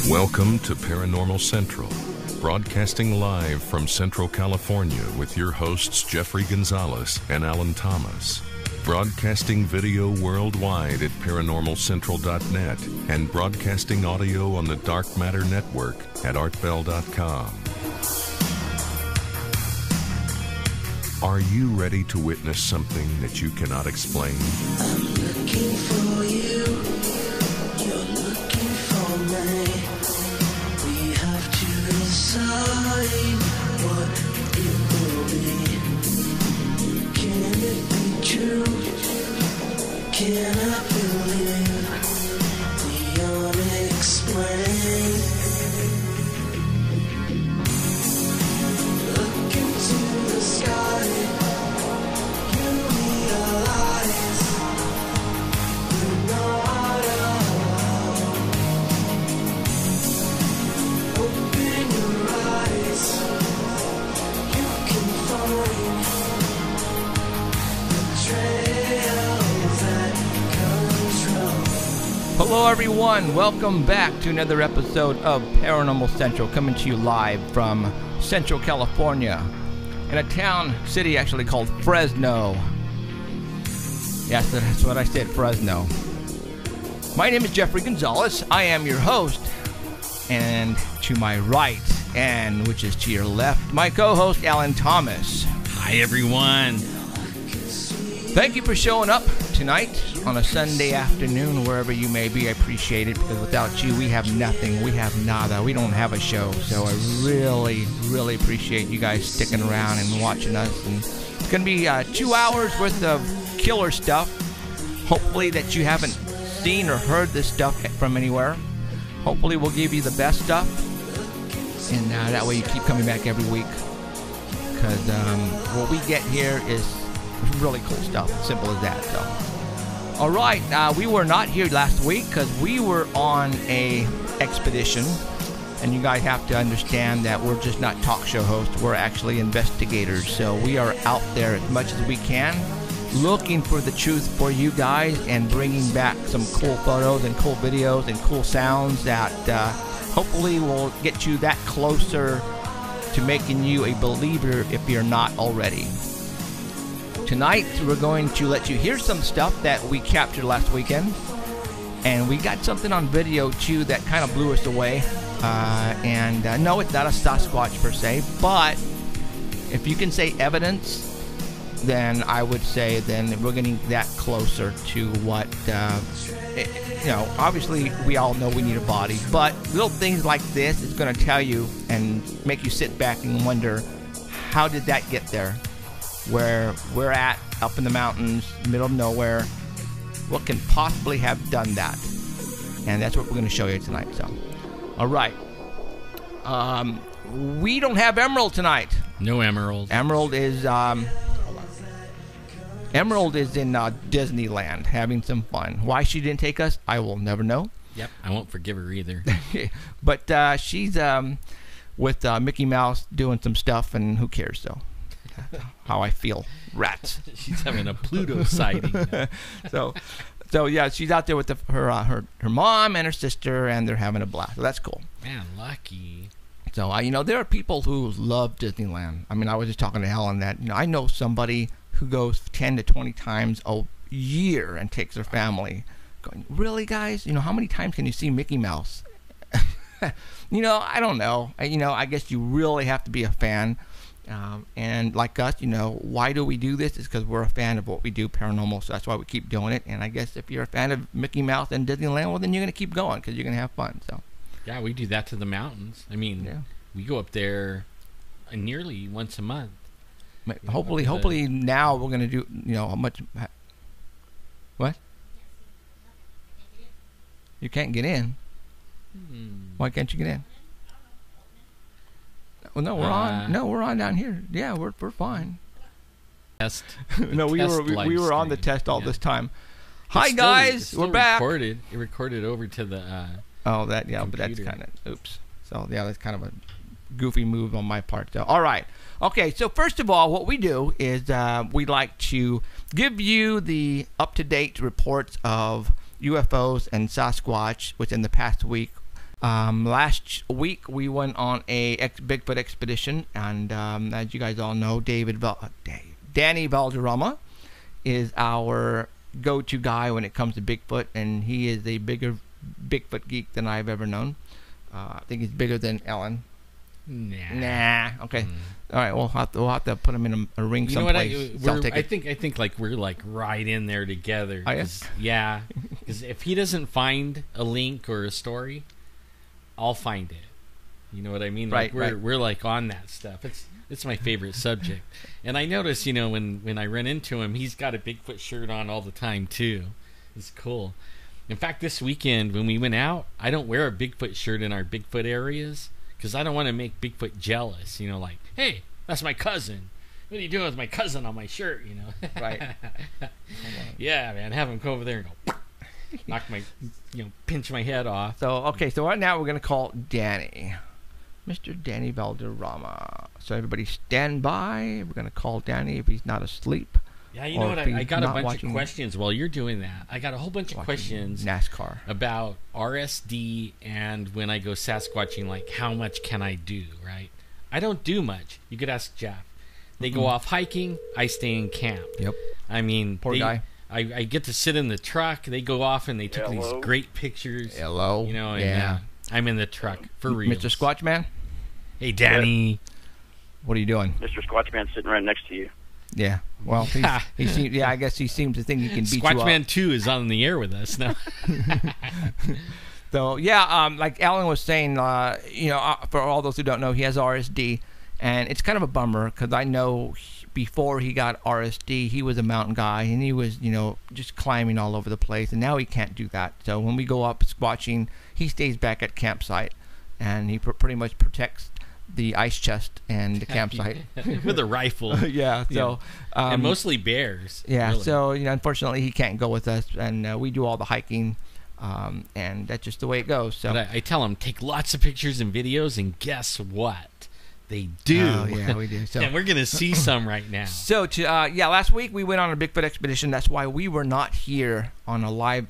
Welcome to Paranormal Central, broadcasting live from Central California with your hosts Jeffrey Gonzalez and Alan Thomas. Broadcasting video worldwide at ParanormalCentral.net and broadcasting audio on the Dark Matter Network at ArtBell.com. Are you ready to witness something that you cannot explain? I'm looking for you. You're looking for me. We have to decide what it will be. Can it be true? Can I believe the unexplained? Look into the sky. You realize you're not alone. Open your eyes. You can find the trails that control. Hello everyone, welcome back to another episode of Paranormal Central, coming to you live from Central California in a city actually called Fresno. Yes, that's what I said, Fresno. My name is Jeffrey Gonzalez. I am your host, and to my right, and which is to your left, my co-host Alan Thomas. Hi everyone. Thank you for showing up tonight on a Sunday afternoon, wherever you may be. I appreciate it, because without you, we have nothing. We have nada. We don't have a show. So I really, really appreciate you guys sticking around and watching us. And it's going to be 2 hours worth of killer stuff. Hopefully that you haven't seen or heard this stuff from anywhere. Hopefully we'll give you the best stuff. And that way you keep coming back every week. Because what we get here is really cool stuff. Simple as that. So, all right. We were not here last week because we were on a expedition, and you guys have to understand that we're just not talk show hosts. We're actually investigators. So we are out there as much as we can, looking for the truth for you guys and bringing back some cool photos and cool videos and cool sounds that hopefully will get you that closer to making you a believer if you're not already. Tonight, we're going to let you hear some stuff that we captured last weekend. And we got something on video, too, that kind of blew us away. No, it's not a Sasquatch, per se. But if you can say evidence, then I would say then we're getting that closer to what, obviously, we all know we need a body. But little things like this is going to tell you and make you sit back and wonder, how did that get there? Where we're at, up in the mountains, middle of nowhere, what can possibly have done that? And that's what we're going to show you tonight. So, all right. We don't have Emerald tonight. No Emerald. Emerald is in Disneyland having some fun. Why she didn't take us, I will never know. Yep, I won't forgive her either. But she's with Mickey Mouse doing some stuff, and who cares, though. How I feel. Rats. She's having a Pluto sighting. So yeah, she's out there with her mom and her sister, and they're having a blast. So that's cool. Man, lucky. So there are people who love Disneyland. I mean, I was just talking to Helen that I know somebody who goes 10 to 20 times a year and takes their family. Going, really, guys? How many times can you see Mickey Mouse? I don't know. I guess you really have to be a fan. And like us, why do we do this? It's because we're a fan of what we do, paranormal, so that's why we keep doing it. And I guess if you're a fan of Mickey Mouse and Disneyland, well, then you're going to keep going because you're going to have fun. So, yeah, we do that to the mountains. I mean, we go up there nearly once a month. Hopefully now we're going to do, how much... What? You can't get in? Why can't you get in? Well, no, we're on. No, we're on down here. Yeah, we're fine. Test. No, we were on the test all this time. Hi still, guys, we're back. It recorded over to the. But that's kind of oops. So yeah, that's kind of a goofy move on my part. So all right, okay. So first of all, what we do is we like to give you the up-to-date reports of UFOs and Sasquatch within the past week. Last week we went on a Bigfoot expedition, and as you guys all know, Danny Valderrama is our go-to guy when it comes to Bigfoot, and he is a bigger Bigfoot geek than I've ever known. I think he's bigger than Ellen. Nah. Okay. All right. We'll have to put him in a ring someplace. I think like we're like right in there together. Oh, yeah. Because if he doesn't find a link or a story, I'll find it. You know what I mean? Like we're like on that stuff. It's my favorite subject. And I notice, when I run into him, he's got a Bigfoot shirt on all the time too. It's cool. In fact, this weekend when we went out, I don't wear a Bigfoot shirt in our Bigfoot areas because I don't want to make Bigfoot jealous. Like, hey, that's my cousin. What are you doing with my cousin on my shirt? Right. Yeah, man. Have him come over there and go knock my, pinch my head off. So right now we're gonna call Danny, Mr. Danny Valderrama. So everybody stand by. We're gonna call Danny if he's not asleep. Yeah, you know what? I got a bunch of questions while you're doing that. I got a whole bunch of questions NASCAR about RSD and when I go Sasquatching, like how much can I do, right? I don't do much. You could ask Jeff. They go off hiking. I stay in camp. Yep. I mean, poor guy. I get to sit in the truck. They go off and they took these great pictures. Hello. And, I'm in the truck for real. Mr. Squatchman? Hey, Danny. Yes. What are you doing? Mr. Squatchman's sitting right next to you. Yeah. Well, he seems. Yeah, I guess he seems to think he can beat you up. Squatchman 2 is on the air with us now. So yeah, like Alan was saying, for all those who don't know, he has RSD, and it's kind of a bummer because I know before he got RSD, he was a mountain guy and he was, just climbing all over the place, and now he can't do that. So when we go up squatching, he stays back at campsite, and he pretty much protects the ice chest and the campsite with a rifle. Yeah. So and mostly bears. Yeah. Really. So unfortunately, he can't go with us, and we do all the hiking. And that's just the way it goes. So but I tell them, take lots of pictures and videos, and guess what? They do. Oh, yeah, we do. So, and we're going to see some right now. So, last week we went on a Bigfoot expedition. That's why we were not here on a live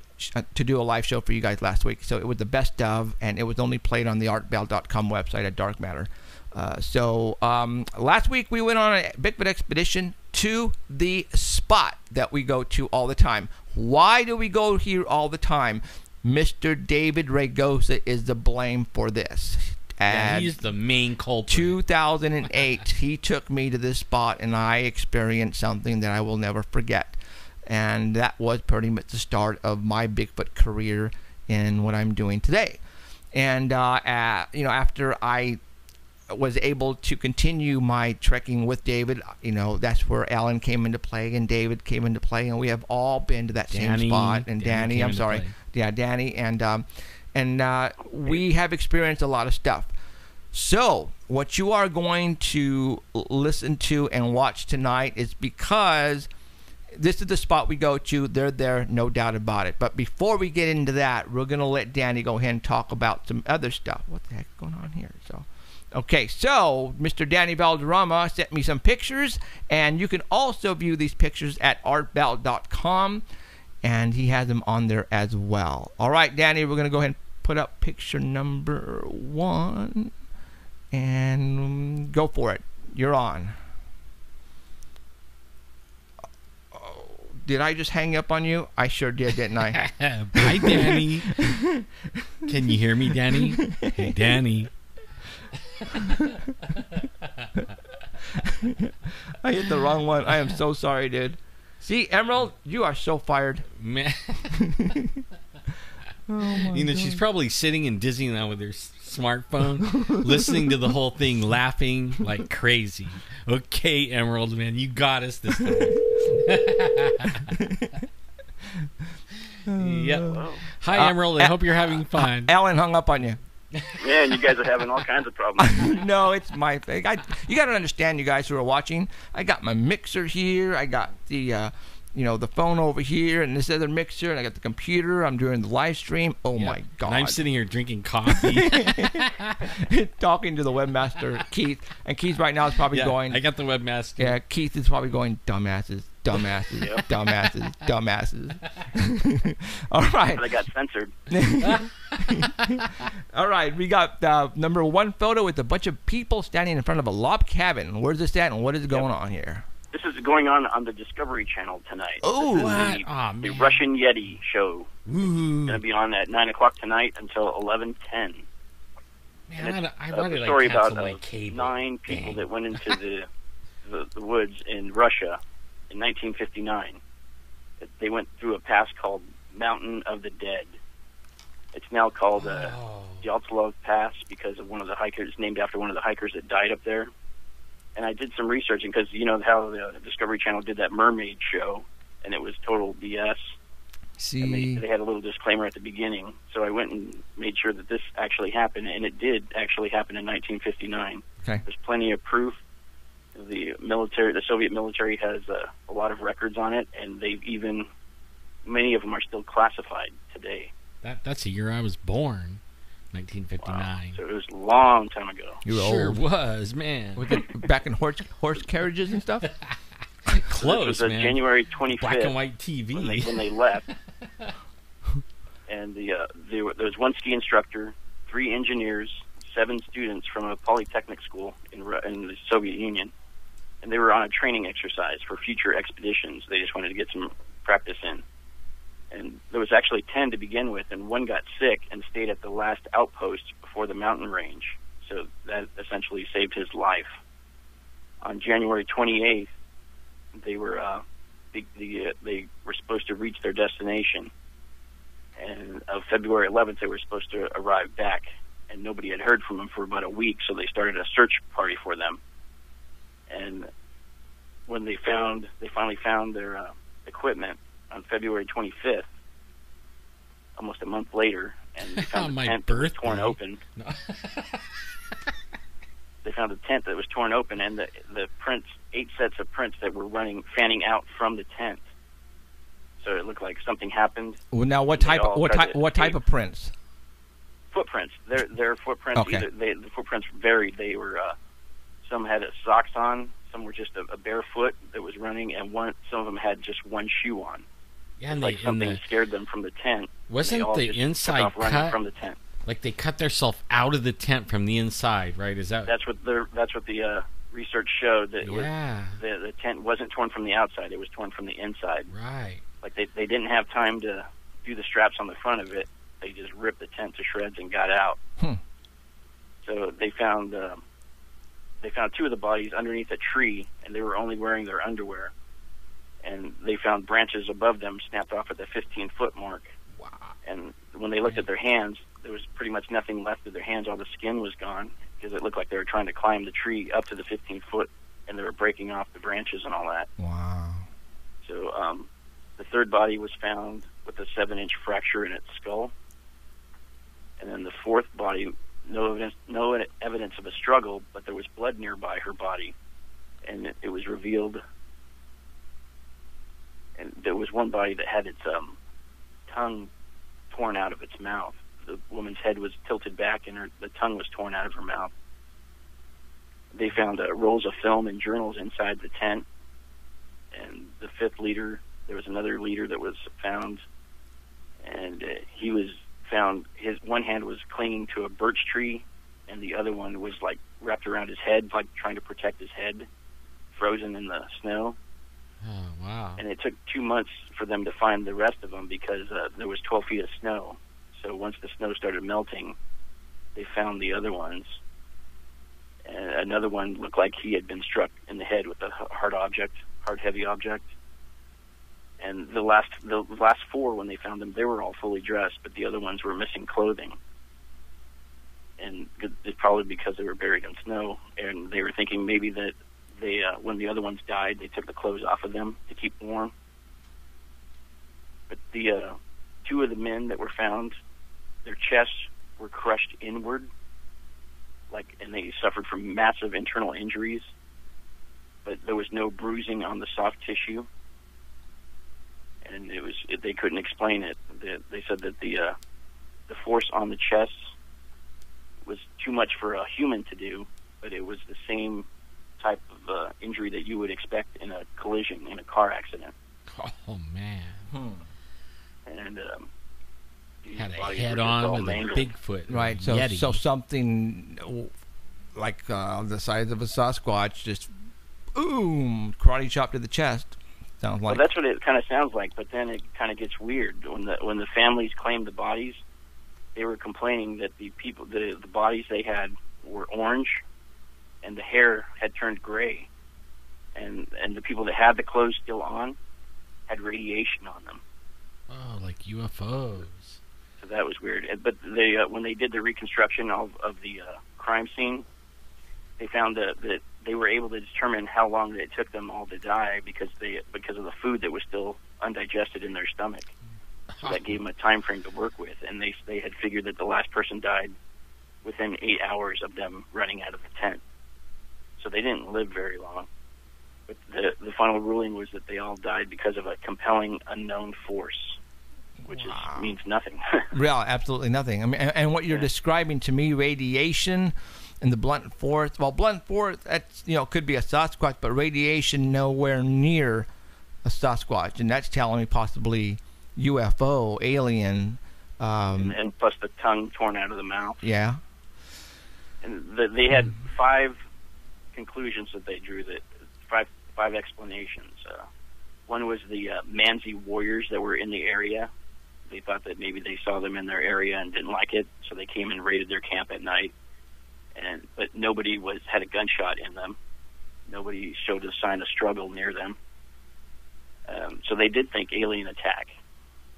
to do a live show for you guys last week. So it was the best of, and it was only played on the artbell.com website at Dark Matter. Last week we went on a Bigfoot expedition to the spot that we go to all the time. Why do we go here all the time? Mr. David Ragosa is the blame for this. Yeah, he's the main culprit. 2008, he took me to this spot, and I experienced something that I will never forget. And that was pretty much the start of my Bigfoot career in what I'm doing today. And after I was able to continue my trekking with David, that's where Alan came into play and David came into play, and we have all been to that same spot. And Danny, I'm sorry, Danny, and we have experienced a lot of stuff. So what you are going to listen to and watch tonight is because this is the spot we go to. They're there, no doubt about it. But before we get into that, we're going to let Danny go ahead and talk about some other stuff. What the heck is going on here? Okay, so Mr. Danny Valderrama sent me some pictures, and you can also view these pictures at artbell.com, and he has them on there as well. All right, Danny, we're going to go ahead and put up picture number 1, and go for it. You're on. Oh, did I just hang up on you? I sure did, didn't I? Bye, Danny. Can you hear me, Danny? Hey, Danny. I hit the wrong one. I am so sorry, dude. See, Emerald, you are so fired. Man. Oh God. She's probably sitting in Disneyland with her smartphone, listening to the whole thing, laughing like crazy. Okay, Emerald, man, you got us this time. Yep. Hi, Emerald. I hope you're having fun. Alan hung up on you. Man, you guys are having all kinds of problems. No, it's my thing. You got to understand, you guys who are watching. I got my mixer here. I got the the phone over here, and this other mixer, and I got the computer. I'm doing the live stream. Oh my God! And I'm sitting here drinking coffee, talking to the webmaster Keith, and Keith right now is probably going. I got the webmaster. Yeah, Keith is probably going, dumbasses. Dumbasses. Yep. Dumbasses. All right. They got censored. All right. We got number one photo with a bunch of people standing in front of a log cabin. Where's this at, and what is going on here? This is going on the Discovery Channel tonight. Oh, what? The Russian Yeti show. Ooh. It's going to be on at 9 o'clock tonight until 11:10. Man, I A wanted story to about cancel my cable. 9 people Dang. that went into the woods in Russia in 1959. They went through a pass called Mountain of the Dead. It's now called Yaltsilov Pass because of one of the hikers, named after one of the hikers that died up there. And I did some researching because you know how the Discovery Channel did that mermaid show, and it was total BS. See, And they had a little disclaimer at the beginning. So I went and made sure that this actually happened, and it did actually happen in 1959. Okay. There's plenty of proof. The Soviet military has a lot of records on it, and many of them are still classified today. That's the year I was born, 1959. Wow. So it was a long time ago. you were Sure old. was, man. Was it back in horse carriages and stuff? Close, This was man. January 25th. Black and white TV. when they left. And there was one ski instructor, 3 engineers, 7 students from a polytechnic school in the Soviet Union. And they were on a training exercise for future expeditions. They just wanted to get some practice in. And there was actually 10 to begin with, and one got sick and stayed at the last outpost before the mountain range. So that essentially saved his life. On January 28th, they were supposed to reach their destination, and of February 11th they were supposed to arrive back, and nobody had heard from them for about a week, so they started a search party for them. And when they finally found their equipment on February 25th, almost a month later, and they found the tent that was torn open. No. They found a tent that was torn open, and the prints, 8 sets of prints that were fanning out from the tent. So it looked like something happened. Well, now what type of prints? Footprints. Their footprints. Okay. The footprints varied. They were some had socks on, some were just a bare foot that was running, and some of them had just one shoe on. Yeah, and like something scared them from the tent. Wasn't the inside cut from the tent? Like they cut themselves out of the tent from the inside, right? Is that? That's what the research showed. That the tent wasn't torn from the outside; it was torn from the inside. Right. Like they didn't have time to do the straps on the front of it. They just ripped the tent to shreds and got out. So they found 2 of the bodies underneath a tree, and they were only wearing their underwear. And they found branches above them snapped off at the 15-foot mark. Wow. And when they looked at their hands, there was pretty much nothing left of their hands. All the skin was gone because it looked like they were trying to climb the tree up to the 15-foot, and they were breaking off the branches and all that. Wow. So the 3rd body was found with a 7-inch fracture in its skull. And then the 4th body, no evidence of a struggle, but there was blood nearby her body. And it was revealed. And there was one body that had its tongue torn out of its mouth. The woman's head was tilted back, and the tongue was torn out of her mouth. They found rolls of film and journals inside the tent. And the 5th leader, there was another leader that was found, and he was found. His one hand was clinging to a birch tree, and the other one was like wrapped around his head, like trying to protect his head, frozen in the snow. Oh, wow. And it took 2 months for them to find the rest of them because there was 12 feet of snow. So once the snow started melting, they found the other ones. And another one looked like he had been struck in the head with a hard, heavy object. And the last 4, when they found them, they were all fully dressed, but the other ones were missing clothing. And it's probably because they were buried in snow, and they were thinking maybe that they, when the other ones died, they took the clothes off of them to keep warm. But the 2 of the men that were found, their chests were crushed inward, and they suffered from massive internal injuries, but there was no bruising on the soft tissue. And they couldn't explain it. They said that the force on the chests was too much for a human to do, but it was the same type of injury that you would expect in a collision, in a car accident. Oh, man. And had a head-on with mangled. a Bigfoot. Right, so Yeti. so something like the size of a Sasquatch just, boom, karate chop to the chest. Sounds like. Well, that's what it kind of sounds like, but then it kind of gets weird. When the families claimed the bodies, they were complaining that the bodies they had were orange, and the hair had turned gray, and the people that had the clothes still on had radiation on them. Oh, like UFOs. So that was weird. But they when they did the reconstruction of the crime scene, they found that they were able to determine how long it took them all to die because of the food that was still undigested in their stomach. So that gave them a time frame to work with, and they had figured that the last person died within 8 hours of them running out of the tent. So they didn't live very long. But the final ruling was that they all died because of a compelling unknown force, which means nothing. Real, absolutely nothing. I mean, and what you're describing to me, radiation and the blunt force. Well, blunt force, that's, could be a Sasquatch, but radiation nowhere near a Sasquatch, and that's telling me possibly UFO, alien. And plus the tongue torn out of the mouth. Yeah. And they had 5 conclusions that they drew, that five explanations. One was the Mansi warriors that were in the area. They thought that maybe they saw them in their area and didn't like it, so they came and raided their camp at night. But nobody had a gunshot in them. Nobody showed a sign of struggle near them. So they did think alien attack,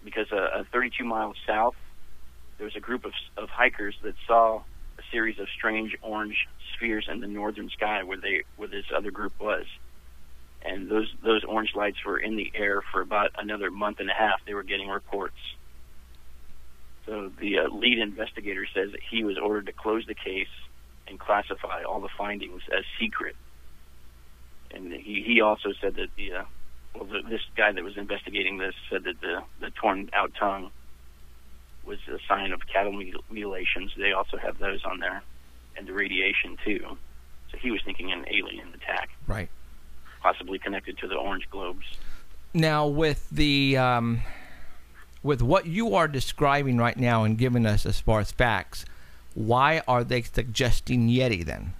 because 32 miles south, there was a group of hikers that saw a series of strange orange spheres in the northern sky where this other group was. And those orange lights were in the air for about another month and a half. They were getting reports. So the lead investigator says that he was ordered to close the case and classify all the findings as secret. And he also said that this guy that was investigating this said that the torn out tongue was a sign of cattle mutilations. They also have those on there, and the radiation too. So he was thinking an alien attack, right? Possibly connected to the orange globes. Now, with the with what you are describing right now and giving us as far as facts, why are they suggesting Yeti then?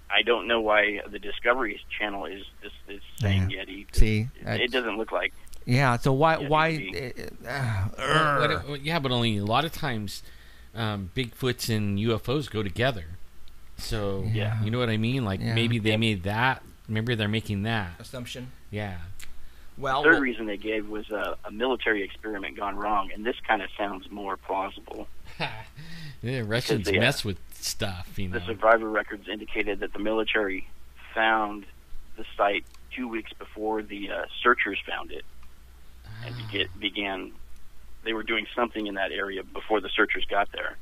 I don't know why the Discovery Channel is saying Yeti. See, it doesn't look like. Yeah, so why? Yeah, but only a lot of times, Bigfoots and UFOs go together. So you know what I mean? Like maybe they made that. Maybe they're making that assumption. Yeah. Well, the third reason they gave was a military experiment gone wrong, and this kind of sounds more plausible. Yeah, Russians mess with stuff, The survivor records indicated that the military found the site 2 weeks before the searchers found it, and they were doing something in that area before the searchers got there.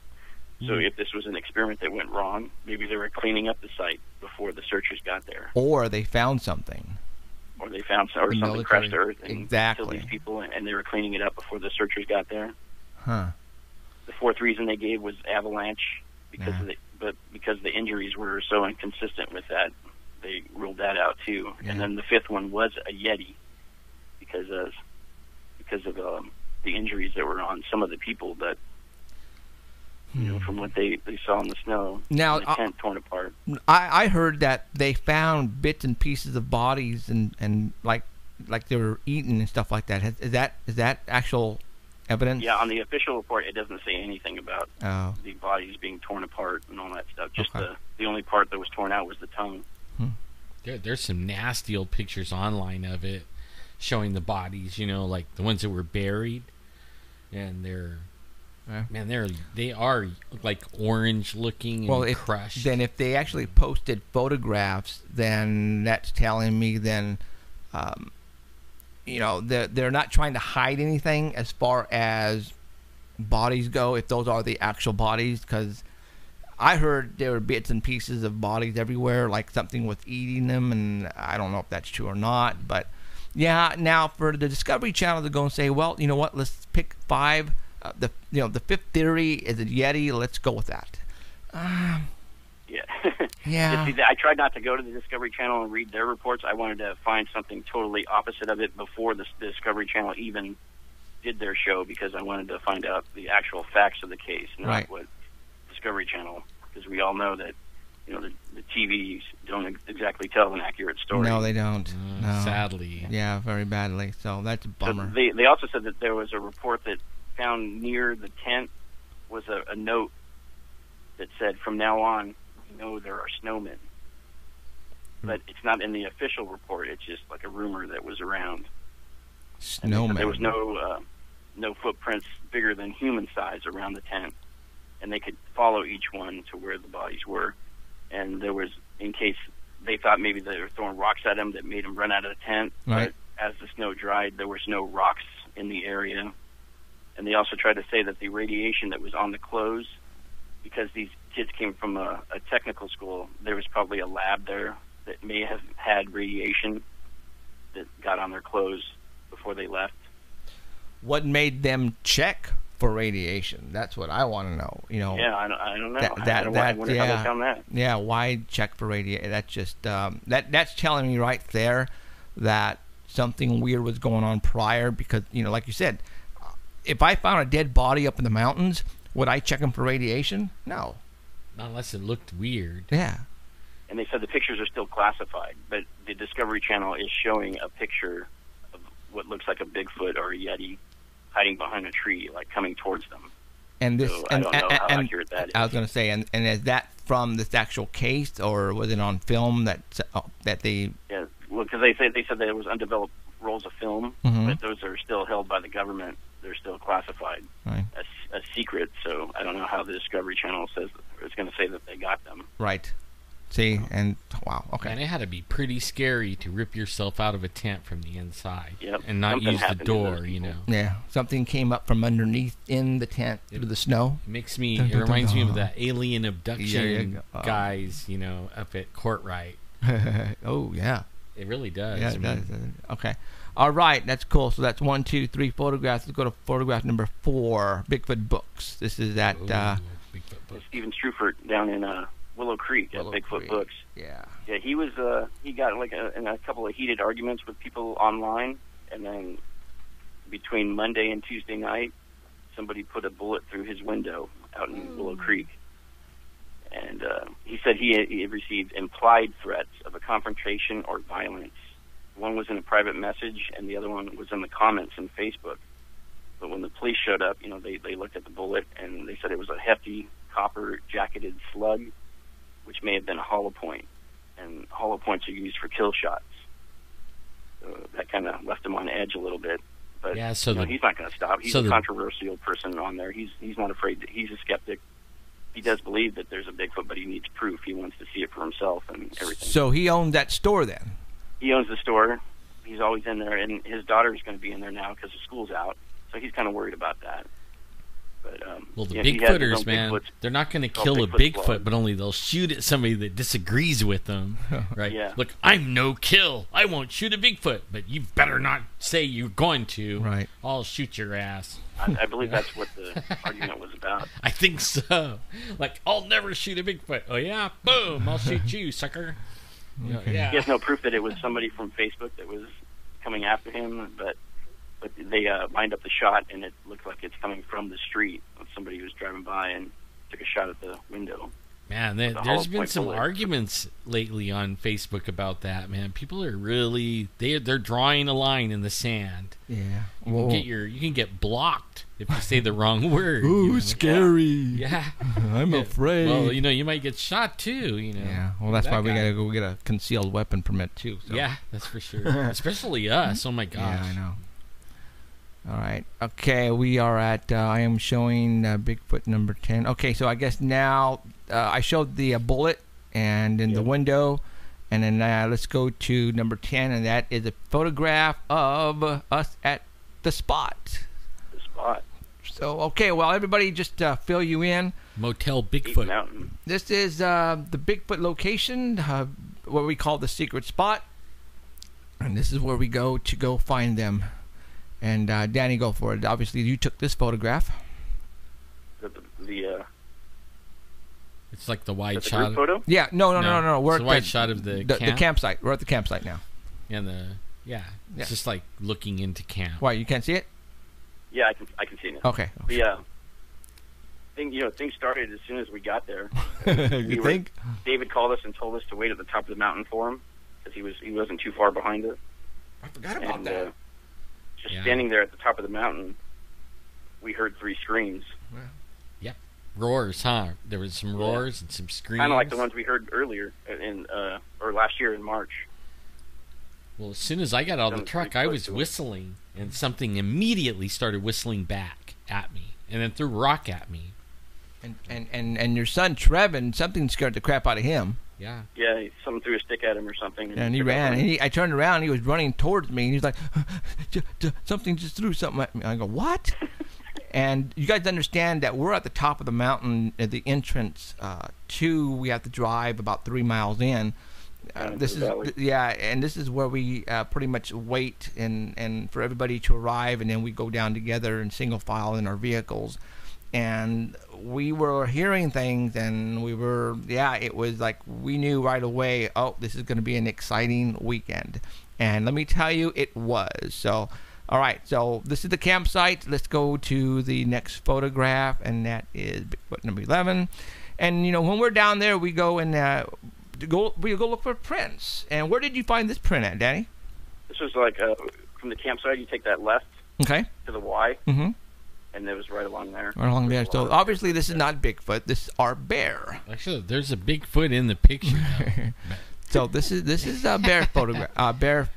So if this was an experiment that went wrong, maybe they were cleaning up the site before the searchers got there. Or they found something. Or they found something crashed to Earth and killed these people, and they were cleaning it up before the searchers got there. Huh. The fourth reason they gave was avalanche, because the injuries were so inconsistent with that, they ruled that out too. Yeah. And then the fifth one was a Yeti, because of the injuries that were on some of the people that, from what they saw in the snow. Now, the tent torn apart. I heard that they found bits and pieces of bodies and like they were eaten and stuff like that. Is that actual evidence? Yeah, on the official report, it doesn't say anything about the bodies being torn apart and all that stuff. Just the only part that was torn out was the tongue. There's some nasty old pictures online of it, showing the bodies. Like the ones that were buried, and they are like orange looking and crushed. Then if they actually posted photographs, then that's telling me then, they're not trying to hide anything as far as bodies go, if those are the actual bodies, because I heard there were bits and pieces of bodies everywhere, like something was eating them, and I don't know if that's true or not. But yeah, now for the Discovery Channel to go and say, well, you know what, let's pick 5. The fifth theory is a Yeti. Let's go with that. Yeah. Yeah. See, I tried not to go to the Discovery Channel and read their reports. I wanted to find something totally opposite of it before the Discovery Channel even did their show, because I wanted to find out the actual facts of the case, not what Discovery Channel, because we all know that the TVs don't exactly tell an accurate story. No, they don't. No. Sadly. Yeah, very badly. So that's a bummer. So they also said that there was a report that found near the tent was a note that said, "From now on, there are snowmen." But it's not in the official report. It's just like a rumor that was around. Snowmen. There was no footprints bigger than human size around the tent, and they could follow each one to where the bodies were. And there was, in case they thought maybe they were throwing rocks at him that made him run out of the tent. Right. But as the snow dried, there was no rocks in the area. And they also tried to say that the radiation that was on the clothes, because these kids came from a technical school, there was probably a lab there that may have had radiation that got on their clothes before they left. What made them check for radiation? That's what I want to know. Yeah, I don't know. I wonder how they found that. Yeah, why check for radiation? That's just that's telling me right there that something weird was going on prior. Because like you said, if I found a dead body up in the mountains, would I check them for radiation? No. Not unless it looked weird. Yeah. And they said the pictures are still classified, but the Discovery Channel is showing a picture of what looks like a Bigfoot or a Yeti hiding behind a tree, like coming towards them. And this, so I don't know how accurate that is. I was going to say, and is that from this actual case, or was it on film that they? Yeah, well, because they said that it was undeveloped rolls of film, but those are still held by the government. They're still classified as a secret. So I don't know how the Discovery Channel says it's going to say that they got them. Right. See, and wow, okay. And it had to be pretty scary to rip yourself out of a tent from the inside and not Something use the happened door, Yeah, something came up from underneath in the tent through the snow. It reminds me of the alien abduction guys, up at Courtright. Oh, yeah. It really does. Yeah, it does. Okay. All right, that's cool. So that's 1, 2, 3 photographs. Let's go to photograph number 4, Bigfoot Books. This is at Bigfoot Book. Stephen Strufert down in Willow Creek at Bigfoot Books. Yeah. Yeah, he got in a couple of heated arguments with people online, and then between Monday and Tuesday night, somebody put a bullet through his window out in Willow Creek. And he said he had received implied threats of a confrontation or violence. One was in a private message, and the other one was in the comments in Facebook. But when the police showed up, they looked at the bullet, and they said it was a hefty copper-jacketed slug, which may have been a hollow point. And hollow points are used for kill shots. So that kind of left him on edge a little bit. But yeah, he's not going to stop. He's a controversial person on there. He's not afraid. He's a skeptic. He does believe that there's a Bigfoot, but he needs proof. He wants to see it for himself and everything. So he owned that store then? He owns the store. He's always in there, and his daughter's going to be in there now because the school's out. So he's kind of worried about that. But well, the Bigfooters, man, they're not going to kill a Bigfoot, but only they'll shoot at somebody that disagrees with them, right? Yeah. Look, I'm no kill. I won't shoot a Bigfoot, but you better not say you're going to. Right. I'll shoot your ass. I believe that's what the argument was about. I think so. Like, I'll never shoot a Bigfoot. Oh, yeah? Boom. I'll shoot you, sucker. Okay. Yeah. He has no proof that it was somebody from Facebook that was coming after him, but they lined up the shot, and it looked like it's coming from the street. Somebody who was driving by and took a shot at the window. Man, there's been some arguments lately on Facebook about that, man. People are really they're drawing a line in the sand. Yeah. You can get blocked if you say the wrong word. Ooh, scary. Yeah. I'm afraid. Well, you might get shot too, Yeah. Well, that's why we got to go get a concealed weapon permit too. So. Yeah, that's for sure. Especially us. Oh my gosh. Yeah, I know. All right. Okay, we are at, I am showing Bigfoot number 10. Okay, so I guess now I showed the bullet and in the window, and then let's go to number 10, and that is a photograph of us at the spot. The spot. So, okay, well, everybody just fill you in. Motel Bigfoot. Mountain. This is the Bigfoot location, what we call the secret spot, and this is where we go to find them. And Danny, go for it. Obviously, you took this photograph. It's like the wide Is that the shot. group photo? Yeah, no. We're It's at a wide shot of the camp. campsite. We're at the campsite now. And it's just like looking into camp. Why, you can't see it? Yeah, I can see it. Okay. Things started as soon as we got there. You think? David called us and told us to wait at the top of the mountain for him because he wasn't too far behind us. I forgot about that. Standing there at the top of the mountain, we heard 3 screams. Wow. Yep. Roars, huh? There was some roars and some screams. Kind of like the ones we heard earlier or last year in March. Well, as soon as I got out of the truck, I was whistling, and something immediately started whistling back at me, and then threw a rock at me. And your son Trevin, something scared the crap out of him. Yeah. Yeah, someone threw a stick at him or something. And he ran. And I turned around, and he was running towards me, and he's like, something just threw something at me. I go, what? And you guys understand that we're at the top of the mountain at the entrance we have to drive about 3 miles in. This is where we pretty much wait and for everybody to arrive, and then we go down together in single file in our vehicles. And we were hearing things, and it was like we knew right away, oh, this is going to be an exciting weekend. And let me tell you, it was. So, all right, so this is the campsite. Let's go to the next photograph, and that is Bigfoot number 11. And, when we're down there, we go and we go look for prints. And where did you find this print at, Danny? This was like from the campsite, you take that left to the Y. Mm-hmm. And it was right along there. Right along there. So obviously this is not Bigfoot. This is our bear. Actually, there's a Bigfoot in the picture. So this is a bear photograph, bear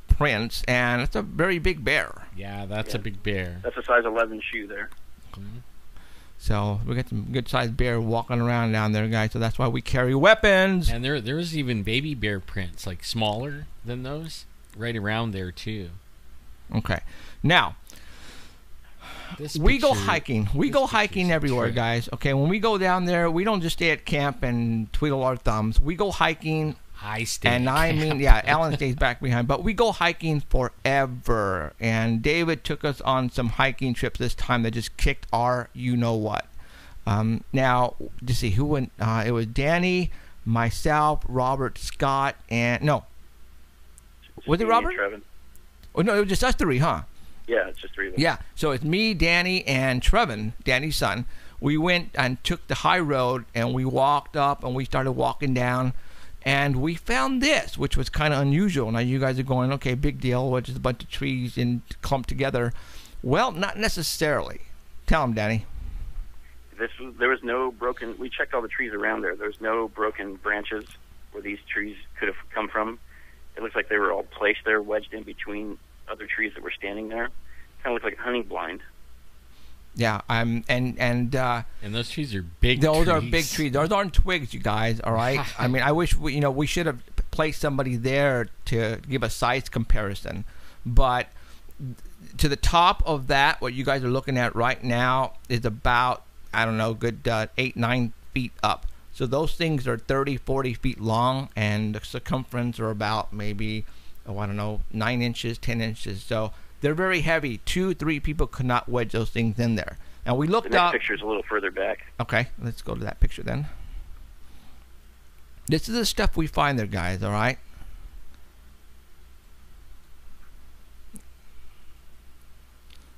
prints, and it's a very big bear. Yeah, that's a big bear. That's a size 11 shoe there. Mm-hmm. So we got some good sized bear walking around down there, guys. So that's why we carry weapons. And there's even baby bear prints, like smaller than those, right around there too. Okay, now. We go hiking. We go hiking everywhere, guys. Okay, when we go down there, we don't just stay at camp and twiddle our thumbs. We go hiking. I stay. And I mean, yeah, Alan stays back behind. But we go hiking forever. And David took us on some hiking trips this time that just kicked our you-know-what. Now, to see who went. It was Danny, myself, Robert, Scott, and... No. Was it Robert? Trevin. Oh, no, it was just us 3, huh? Yeah, it's just 3 of them. Yeah, so it's me, Danny, and Trevin, Danny's son. We went and took the high road, and we walked up, and we started walking down, and we found this, which was kind of unusual. Now, you guys are going, okay, big deal, which is a bunch of trees clumped together. Well, not necessarily. Tell them, Danny. There was no broken... We checked all the trees around there. There was no broken branches where these trees could have come from. It looks like they were all placed there, wedged in between other trees that were standing there. Kind of looked like a hunting blind. Yeah, and those trees are big. Those are big trees. Those aren't twigs, you guys. All right. I mean, I wish we should have placed somebody there to give a size comparison, but to the top of that, what you guys are looking at right now is about good 8-9 feet up. So those things are 30-40 feet long, and the circumference are about maybe 9 inches, 10 inches. So they're very heavy. 2-3 people could not wedge those things in there. Now we looked up. The next picture is a little further back. Okay, let's go to that picture then. This is the stuff we find there, guys. All right.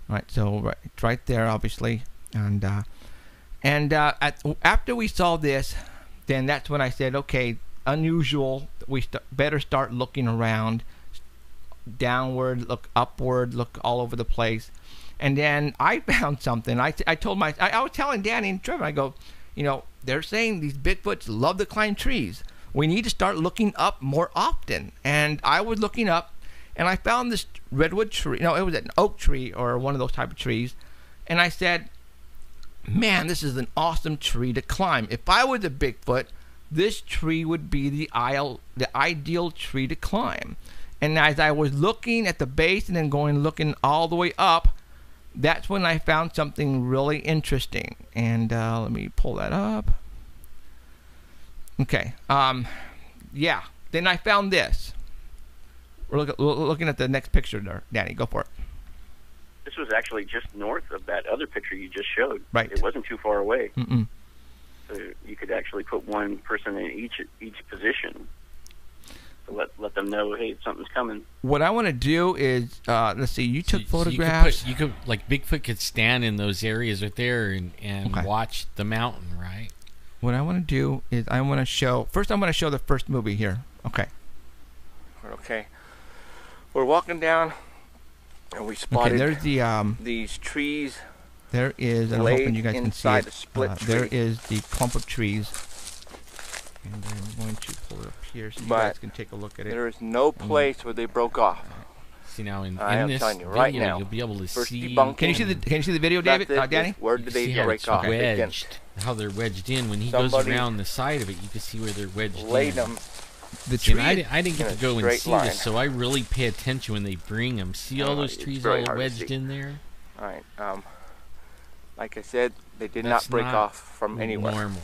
All right. So it's right there, obviously, and after we saw this, then that's when I said, okay, unusual. We better start looking around. Downward, look upward, look all over the place. And then I found something. I was telling Danny and Trevor, I go, they're saying these Bigfoots love to climb trees. We need to start looking up more often. And I was looking up, and I found this redwood tree. No, it was an oak tree or one of those type of trees. And I said, man, this is an awesome tree to climb. If I was a Bigfoot, this tree would be the ideal tree to climb. And as I was looking at the base and then looking all the way up, that's when I found something really interesting. And let me pull that up. Okay. Yeah. Then I found this. We're looking at the next picture there. Danny, go for it. This was actually just north of that other picture you just showed. Right. It wasn't too far away. Mm-mm. So you could actually put one person in each position to let them know, hey, something's coming. What I want to do is, let's see, you took So photographs. you could like Bigfoot could stand in those areas right there and Okay. watch the mountain, right? What I want to do is I want to show, first I'm going to show the first movie here. Okay. Okay. We're walking down, and we spotted Okay, there's the, these trees. there is, I'm laid hoping you guys can see inside it. a split There tree. is the clump of trees. And I'm going to pull it up here so you But guys can take a look at it. There is no place where they broke off. See now in I am this telling you video, right now, you'll be able to first see. debunking. Can you see the video, David? That's it, Danny? is where did they see how break it's off? They didn't. wedged, how they're wedged in. When he goes Somebody around the side of it, you can see where they're wedged Laid in. them. The See, tree. and I didn't get in to a go and straight see line. this, so I really pay attention when they bring them. See all those It's trees very all hard to wedged see. in there? All right. Like I said, they did That's not break not off from anywhere. Normal.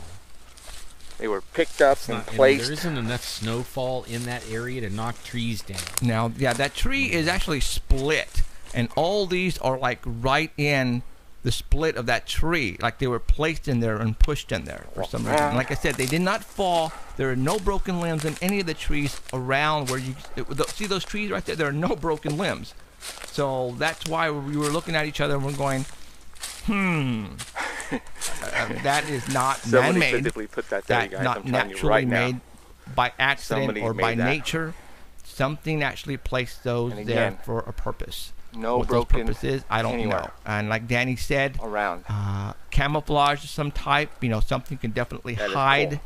They were picked up It's and not, and placed. there isn't enough snowfall in that area to knock trees down. Now, yeah, that tree is actually split, and all these are like right in the split of that tree, like they were placed in there and pushed in there for some reason. And like I said, they did not fall. There are no broken limbs in any of the trees around where you see those trees right there. There are no broken limbs, so that's why we were looking at each other and we're going, that is not Somebody man-made. physically put that there, That you guys. not I'm telling you naturally right now. made by accident Somebody or made by that. nature. Something actually placed those And there again, for a purpose. No What those broken purposes, I don't anywhere. know. And like Danny said, around. camouflage of some type. Something can definitely That is hide cool.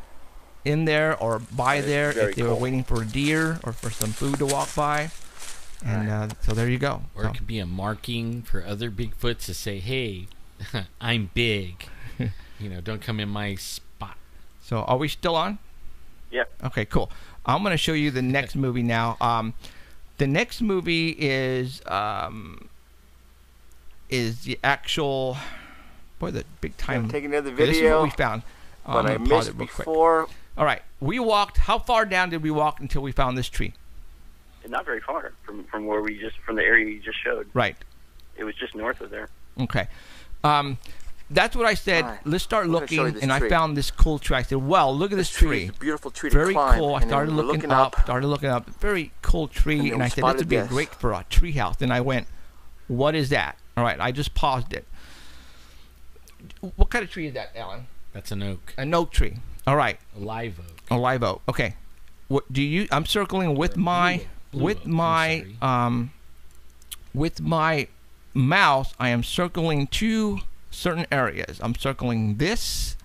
in there or by That is there very if they were cool. waiting for a deer or for some food to walk by. And so there you go. Or So- it could be a marking for other Bigfoots to say, hey, I'm big. Don't come in my spot. So are we still on? Yeah. Okay, cool. I'm going to show you the next movie now. The next movie is the actual, boy, the big time. I'm taking another Okay, this is what video, we found. but I'm I gonna pause missed it real quick. before. All right, we walked. How far down did we walk until we found this tree? Not very far from where from the area you just showed. Right. It was just north of there. Okay. That's what I said. All right. Let's start I'm gonna show you looking, this and I tree. found this cool tree. I said, "Well, look at this tree. It's a beautiful tree to Very climb. cool." I And then started we're looking up. Started looking up. Very cool tree, And then and we I said, "This spotted would be this. great for a tree house." And I went, "What is that?" All right, I just paused it. What kind of tree is that, Alan? That's an oak. An oak tree. All right, A live oak. a live oak. Okay. What do you? I'm circling with my Blue oak, I'm sorry. with my mouse. I am circling two certain areas. I'm circling this,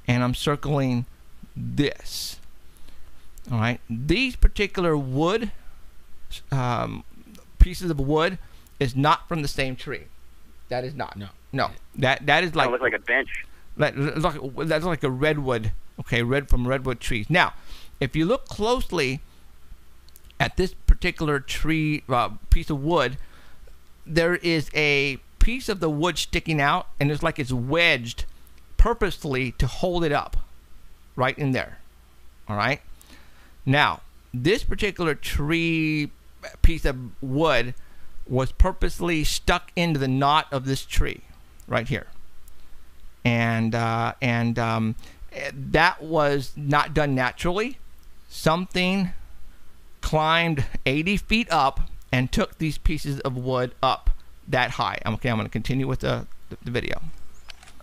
and I'm circling this. All right. These particular wood pieces of wood is not from the same tree. That is not. No. That is like It looked like a bench. that's like a redwood. Okay, from redwood trees. Now, if you look closely at this particular tree piece of wood, there is a piece of the wood sticking out, and it's like it's wedged purposely to hold it up right in there. All right. Now, this particular tree piece of wood was purposely stuck into the knot of this tree right here, and that was not done naturally. Something climbed 80 feet up and took these pieces of wood up that high. Okay, I'm going to continue with the video.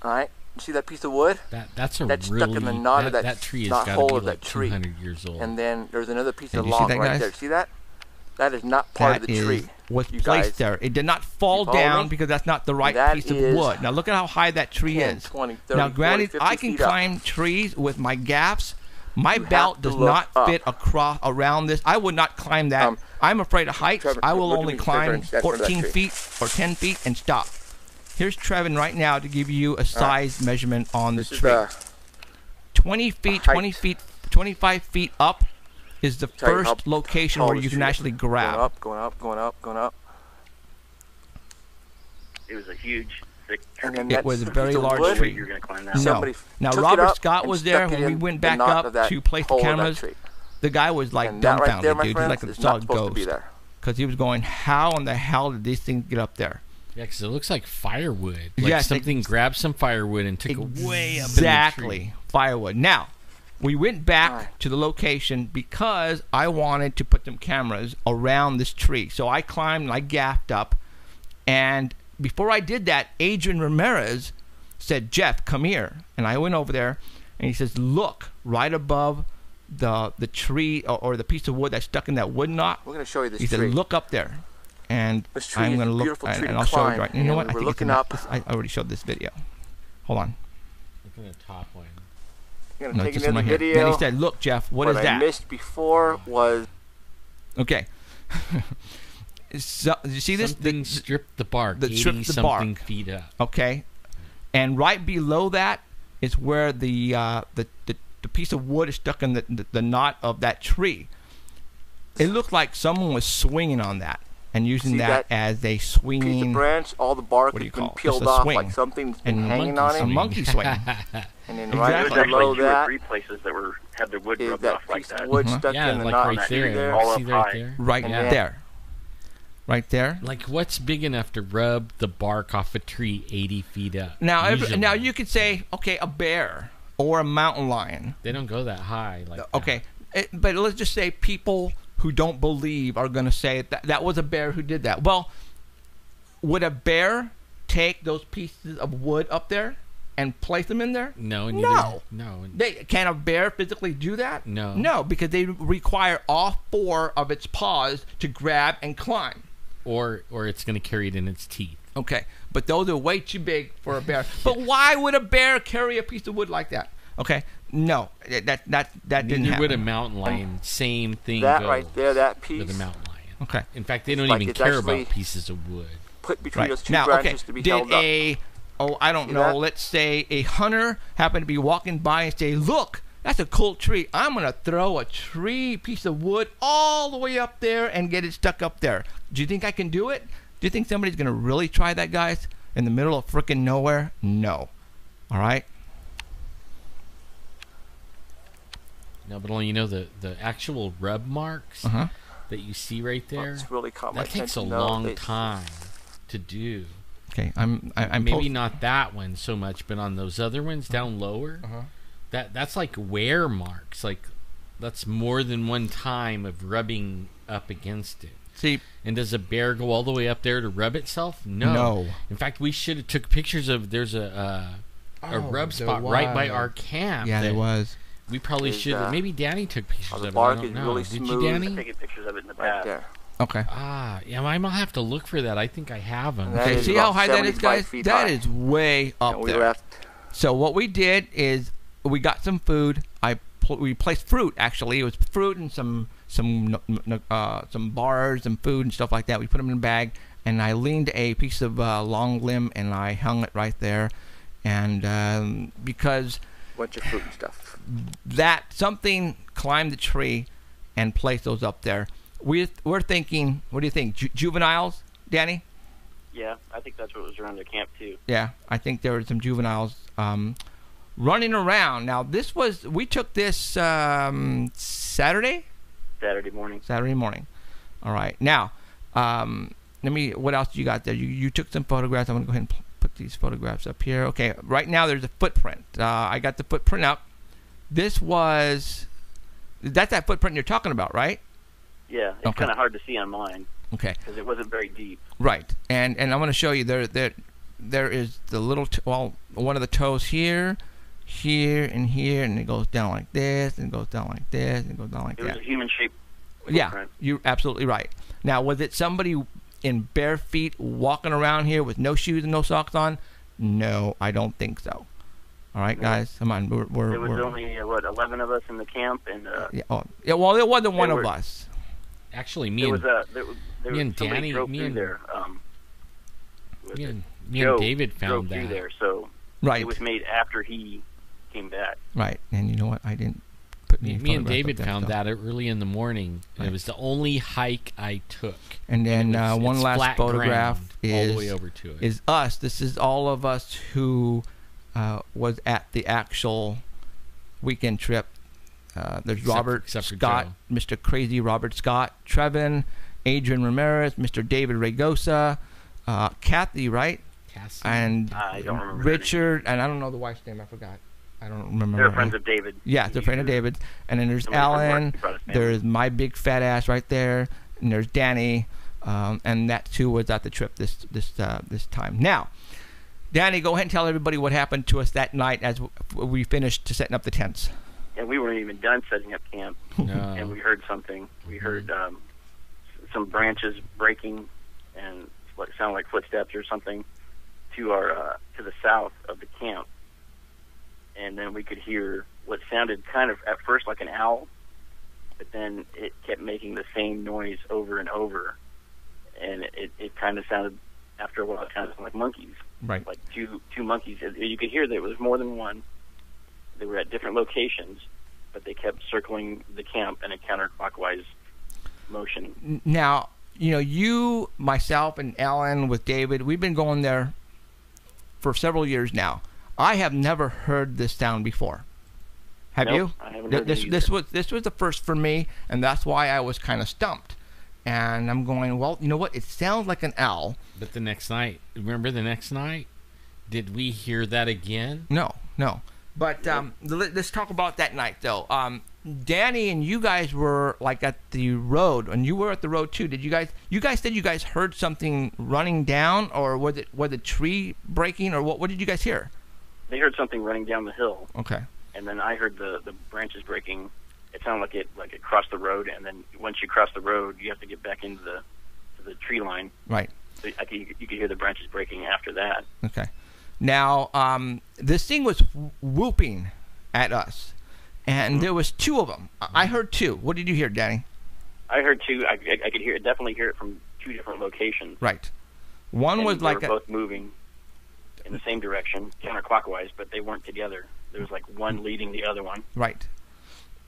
All right. See that piece of wood? That's That's really, stuck in the knot of that that tree has knot got hole to of be that like tree. 200 years old. And then there's another piece Hey, of do you see log that, right guys? there. See that? That is not part of That the tree. was you placed guys. there. It did not fall You follow down me? because that's not the right That piece of is wood. Now look at how high that tree 10, is. 20, 30, Now granted, 40, 50 I can feet up. climb trees with my gaffs. My You have belt to does look not up. fit around this. I would not climb that. I'm afraid of heights. Trevor, I will look at only me, Trevor, climb and stand in front of that 14 tree. feet or 10 feet and stop. Here's Trevin right now to give you a size measurement on This the is tree. the 20 feet, height. 20 feet, 25 feet up is the Tell you how first location tall where this you can tree is. actually grab. Going up, going up, going up, going up. It was a huge, thick tree. And then It that's was a the very piece of large wood. tree. You're going to climb that. No. Somebody Now took it Robert up Scott and was there stuck it when we in went the back knot up of that to place the hole of that cameras. tree. The guy was like And that right dumbfounded, there, my dude. He's like friends, a is not solid supposed to be ghost. there. Because he was going, how in the hell did these things get up there? Yeah, because it looks like firewood. Like Yes, something grabbed some firewood and took it way up in the Exactly, tree. firewood. Now, we went back to the location because I wanted to put some cameras around this tree. So I climbed and I gaffed up. And before I did that, Adrian Ramirez said, Jeff, come here. And I went over there, and he says, look, right above the tree or the piece of wood that's stuck in that wood knot. We're going to show you this He tree. said, look up there. And This tree I'm is going a to look, beautiful tree and to I'll show you climb, right. You know and what? we I were think it's looking in up. this, I already showed this video. Hold on. Look at the top one. You're going No, to take just it in the right here. video. Then he said, look, Jeff, what is I that? missed before was... Okay. So, you see this? Something stripped the bark. that stripped 80 the something bark. feet up. Okay. And right below that is where the piece of wood is stuck in the knot of that tree. It looked like someone was swinging on that and using See that that as a piece swinging of branch, all the bark what do has you been call it? peeled Just a off swing. like something's been And hanging monkey on a it. swing. monkey swing. And then Exactly. right There's actually below 2 or that 3 places that had their wood is rubbed that off like piece of that. wood Mhm. stuck Yeah, in the like knot right right there. there. All up See right high. there? Right And there. Right there. Like, what's big enough to rub the bark off a tree 80 feet up? Now, Usually. now you could say, okay, a bear or a mountain lion. They don't go that high. Like that. Okay, but let's just say people who don't believe are going to say that was a bear who did that. Well, would a bear take those pieces of wood up there and place them in there? No. No. No. Can a bear physically do that? No. No, because they require all 4 of its paws to grab and climb. Or it's going to carry it in its teeth. Okay, but those are way too big for a bear. But why would a bear carry a piece of wood like that? Okay, no, that didn't Neither happen. would a mountain lion. Same thing That goes right there, that piece with a mountain lion. Okay. In fact, they don't Like even it's care actually- about pieces of wood. put between Right. those 2 Now, branches okay, to be did held up. I don't See know, that? let's say a hunter happened to be walking by and say, look, that's a cool tree. I'm going to throw a piece of wood all the way up there and get it stuck up there. Do you think I can do it? Do you think somebody's going to really try that, guys? In the middle of frickin' nowhere? No. All right? No, but only the actual rub marks Uh-huh. that you see right there, It's really caught my that takes a attention, though. long They- time to do. Okay, I'm Maybe not that one so much, but on those other ones down lower, that's like wear marks. Like that's more than one time of rubbing up against it. See, And does a bear go all the way up there to rub itself? No. No. In fact, we should have took pictures of. There's a rub there spot right by was. our camp. yeah, that there was. We probably Is, should. Maybe Danny took pictures the of it. I bark don't is know. really Did smooth. you, I'm Danny? taking pictures of it in the Right past. there. Okay. Ah, yeah. I might have to look for that. I think I have them. And that Okay, is see how about high that is, 75 guys? feet That high. is way up And we there. left. So what we did is we got some food. We placed fruit. Actually, it was fruit and some bars and food and stuff like that. We put them in a bag, and I leaned a piece of long limb and I hung it right there. And because Bunch of fruit and stuff. that something climbed the tree and placed those up there. We're thinking. What do you think? Juveniles, Danny? Yeah, I think that's what was around their camp too. Yeah, I think there were some juveniles running around. Now, we took this Saturday Morning. All right. Now, what else do you got there? You took some photographs. I'm going to go ahead and put these photographs up here. Okay, right now there's a footprint. I got the footprint up. That's that footprint you're talking about, right? Yeah, it's Okay. kind of hard to see on mine Okay. because it wasn't very deep. Right, and I'm going to show you there is the little one of the toes here, and here, and it goes down like this, and it goes down like this, and it goes down like It was that. a human-shaped Yeah, footprint. you're absolutely right. Now, was it somebody in bare feet walking around here with no shoes and no socks on? No, I don't think so. All right, guys, come on. There was only 11 of us in the camp, and yeah. Well, there wasn't one There of were- us. Actually, me there and was me and somebody Danny- drove me through and- there. me and Joe David drove found through that. there, so Right, it was made after he came back. right. And you know what? I didn't put any Me and photographs David up there, found so. that early in the morning. And Right. it was the only hike I took. And then It's one last flat photograph ground all the way over to it. is us. This is all of us who was at the actual weekend trip. There's Robert except for Scott, Mr. Crazy Robert Scott, Trevin, Adrian Ramirez, Mr. David Regosa, Kathy, right? Cassie. And I don't remember Richard, and I don't know the wife's name. I forgot. I don't remember. They're friends of David. Yeah, they're friends of David. And then there's Somebody from Alan. work, he brought his family. There's my big fat ass right there. And there's Danny. And that too was at the trip this time. Now, Danny, go ahead and tell everybody what happened to us that night as we finished setting up the tents. And we weren't even done setting up camp, No. and we heard something. We heard some branches breaking, and what sounded like footsteps or something to the south of the camp. And then we could hear what sounded kind of at first like an owl, but then it kept making the same noise over and over, and it kind of sounded, after a while, it kind of sounded like monkeys. Right. Like two monkeys. You could hear that it was more than one. They were at different locations, but they kept circling the camp in a counterclockwise motion. Now, you, myself, and Alan with David, we've been going there for several years now. I have never heard this sound before. Have Nope, you? I haven't heard it This was the first for me, and that's why I was kind of stumped. And I'm going, well, you know what? It sounds like an owl. But the next night, remember the next night? Did we hear that again? No. But let's talk about that night, though. Danny and you guys were like at the road, and you were at the road too. Did you guys? You guys said you guys heard something running down, or was it tree breaking, or what? What did you guys hear? They heard something running down the hill. Okay. And then I heard the branches breaking. It sounded like it crossed the road, and then once you cross the road, you have to get back into the tree line. Right. So you could hear the branches breaking after that. Okay. Now, this thing was whooping at us, and there was two of them. I heard two. What did you hear, Danny? I heard two. I could definitely hear it from two different locations. Right. One was they like were both moving in the same direction, counterclockwise, but they weren't together. There was like one leading the other one. Right.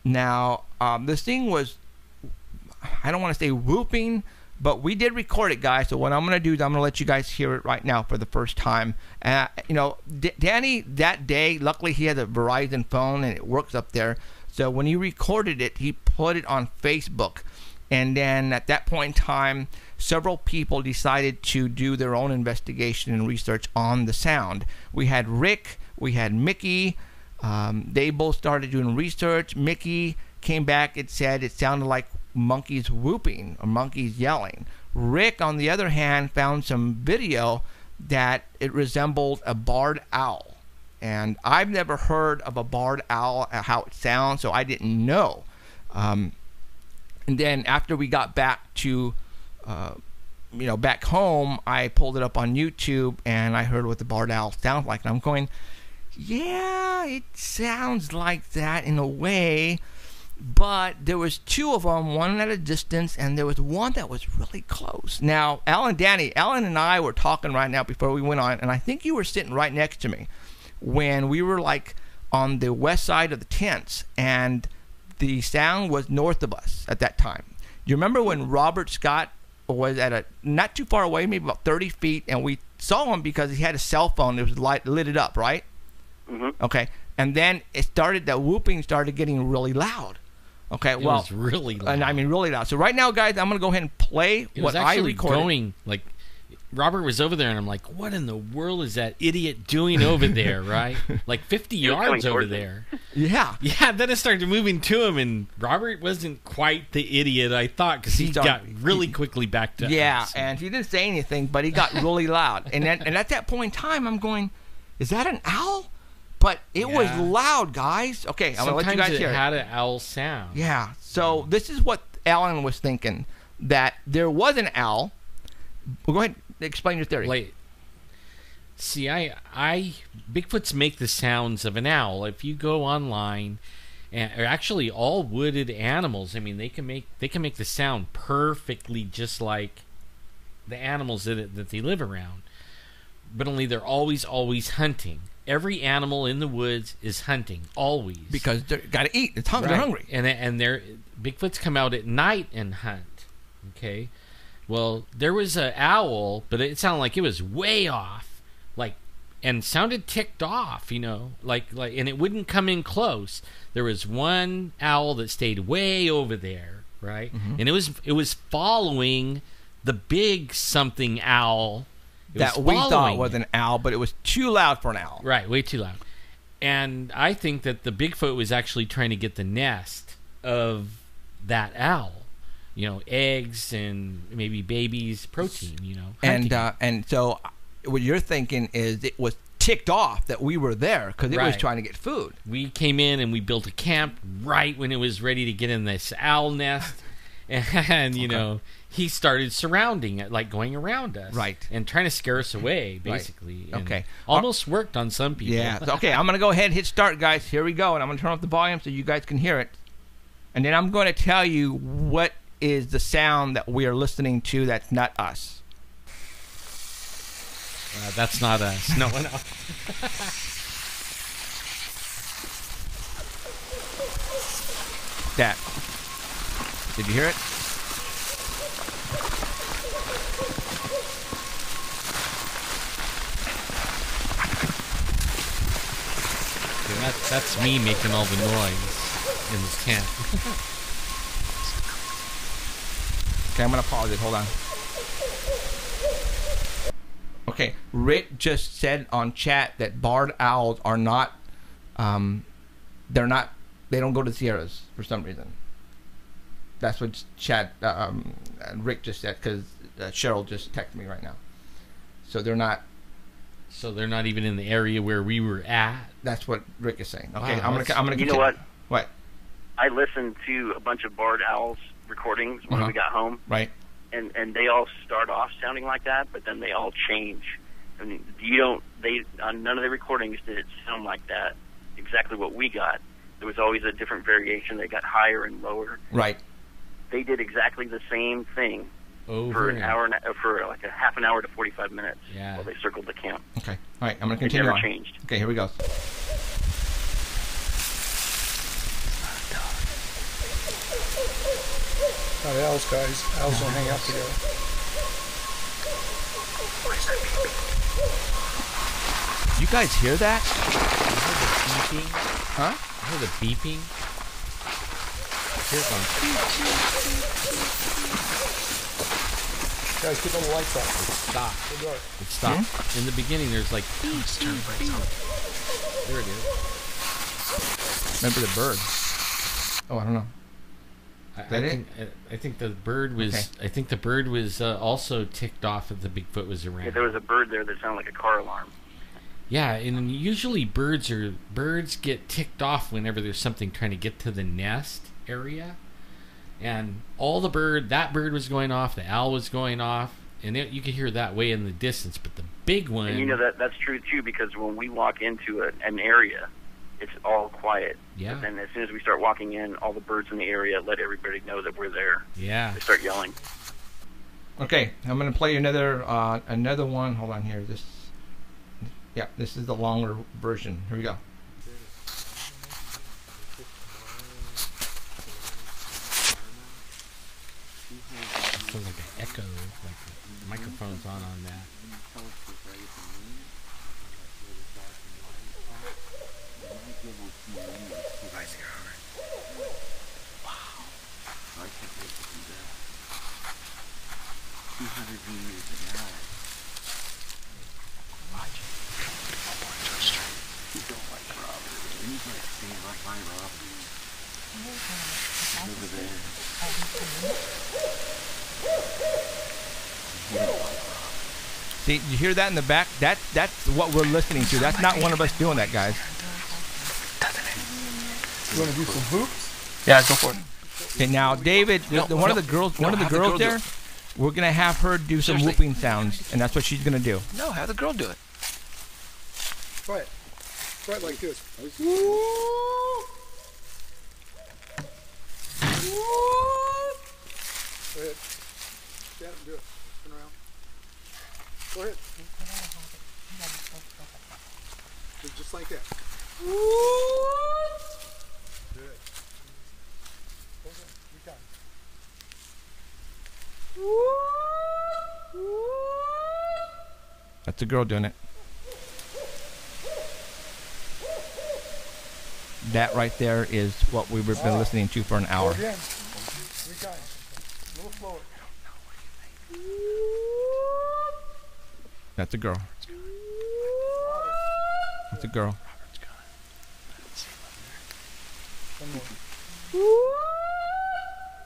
Now, this thing was, I don't want to say whooping, but we did record it, guys. So what I'm going to do is I'm going to let you guys hear it right now for the first time. Danny, that day, luckily he had a Verizon phone and it works up there. So when he recorded it, he put it on Facebook. And then at that point in time, several people decided to do their own investigation and research on the sound. We had Rick, we had Mickey. They both started doing research. Mickey came back and said it sounded like monkeys whooping or monkeys yelling. Rick, on the other hand, found some video that it resembled a barred owl. And I've never heard of a barred owl, how it sounds, so I didn't know. And then after we got back to, back home, I pulled it up on YouTube and I heard what the barred owl sounds like. And I'm going, yeah, it sounds like that in a way. But there was two of them, one at a distance, and there was one that was really close. Now, Alan and I were talking right now before we went on, and I think you were sitting right next to me when we were like on the west side of the tents, and the sound was north of us at that time. You remember when Robert Scott was at not too far away, maybe about 30 feet, and we saw him because he had a cell phone that was lit it up, right? Mm-hmm. Okay. And then that whooping started getting really loud. Okay, It was really loud. And I mean really loud. So right now, guys, I'm going to go ahead and play what I recorded. Going, like, Robert was over there, and I'm like, what in the world is that idiot doing over there, right? Like 50 yards over there. Yeah. Yeah, then it started moving to him, and Robert wasn't quite the idiot I thought, because he got really quickly back to us. Yeah, and he didn't say anything, but he got really loud. And at that point in time, I'm going, is that an owl? But it was loud, guys. Okay, I'm going to let you guys hear it. Sometimes it had an owl sound. Yeah, so this is what Alan was thinking, that there was an owl. Well, go ahead, explain your theory. Wait. See, Bigfoots make the sounds of an owl. If you go online, or actually all wooded animals, I mean, they can make the sound perfectly just like the animals that they live around. But only they're always hunting. Every animal in the woods is hunting, always. Because they got to eat. They're hungry. And Bigfoots come out at night and hunt. Okay? Well, there was an owl, but it sounded like it was way off. And sounded ticked off, and it wouldn't come in close. There was one owl that stayed way over there, right? Mm-hmm. And it was following the big something owl that we thought was an owl, but it was too loud for an owl. Right, way too loud. And I think that the Bigfoot was actually trying to get the nest of that owl. Eggs and maybe babies, protein, hunting. And so what you're thinking is it was ticked off that we were there because it was trying to get food. We came in and we built a camp right when it was ready to get in this owl nest. And, he started surrounding it, like going around us. Right. And trying to scare us away, basically. Right. Okay. Almost worked on some people. Yeah. Okay, I'm going to go ahead and hit start, guys. Here we go. And I'm going to turn off the volume so you guys can hear it. And then I'm going to tell you what is the sound that we are listening to that's not us. That's not us. No. That. Did you hear it? That's me making all the noise in this camp. Okay, I'm going to pause it. Hold on. Okay, Rick just said on chat that barred owls are not, they don't go to Sierras for some reason. That's what Rick just said because Cheryl just texted me right now. So they're not. So they're not even in the area where we were at. That's what Rick is saying. Okay, wow, I'm gonna. You know what? What? I listened to a bunch of barred owls recordings when we got home. Right. And they all start off sounding like that, but then they all change. I mean, on none of the recordings did it sound like that. Exactly what we got. There was always a different variation. They got higher and lower. Right. They did exactly the same thing for an hour, for like a half an hour to 45 minutes while they circled the camp. Okay. All right. I'm going to continue It never on. changed. Okay. Here we go. Not owls, guys. Owls don't hang out together. You guys hear that? You hear the beeping? Huh? You hear the beeping? Here it comes. Guys, keep all the lights off. It stopped. It stopped. In the beginning, there's like beep, beep, beep. There it is. Remember the bird? Oh, I don't know. I think the bird was. Okay. I think the bird was also ticked off if the Bigfoot was around. Yeah, there was a bird there that sounded like a car alarm. Yeah, and usually birds get ticked off whenever there's something trying to get to the nest area, and that bird was going off, the owl was going off, and you could hear that way in the distance. But the big one, and that's true too, because when we walk into an area, it's all quiet. Yeah. But then as soon as we start walking in, all the birds in the area let everybody know that we're there. Yeah. They start yelling. Okay, I'm going to play another one. Hold on here. This is the longer version. Here we go. Sounds like an echo, like the microphone's on that. See, you hear that in the back? That's what we're listening to. That's not one of us doing that, guys. You want to do some hoops? Yeah, go for it. Okay, now David, one of the girls there, we're gonna have her do some whooping sounds, and that's what she's gonna do. No, have the girl do it. Try it. Try it like this. Go ahead. Stand up and do it. Turn around. Go ahead. Just like that. Good. Okay, you got it. That's the girl doing it. That right there is what we've been listening to for an hour. Again. 3 times. A little slower. That's a girl. That's a girl.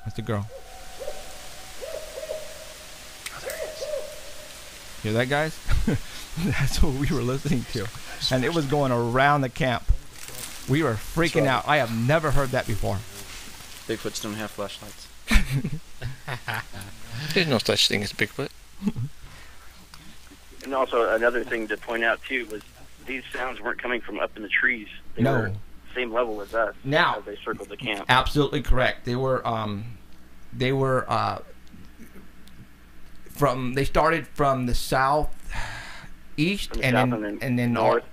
That's a girl. Hear that, guys? That's what we were listening to. And it was going around the camp. We were freaking out. I have never heard that before. Bigfoots don't have flashlights. There's no such thing as Bigfoot. And also another thing to point out too was these sounds weren't coming from up in the trees. They were same level as us. Now, as they circled the camp. Absolutely correct. They were they started from the south east and then north,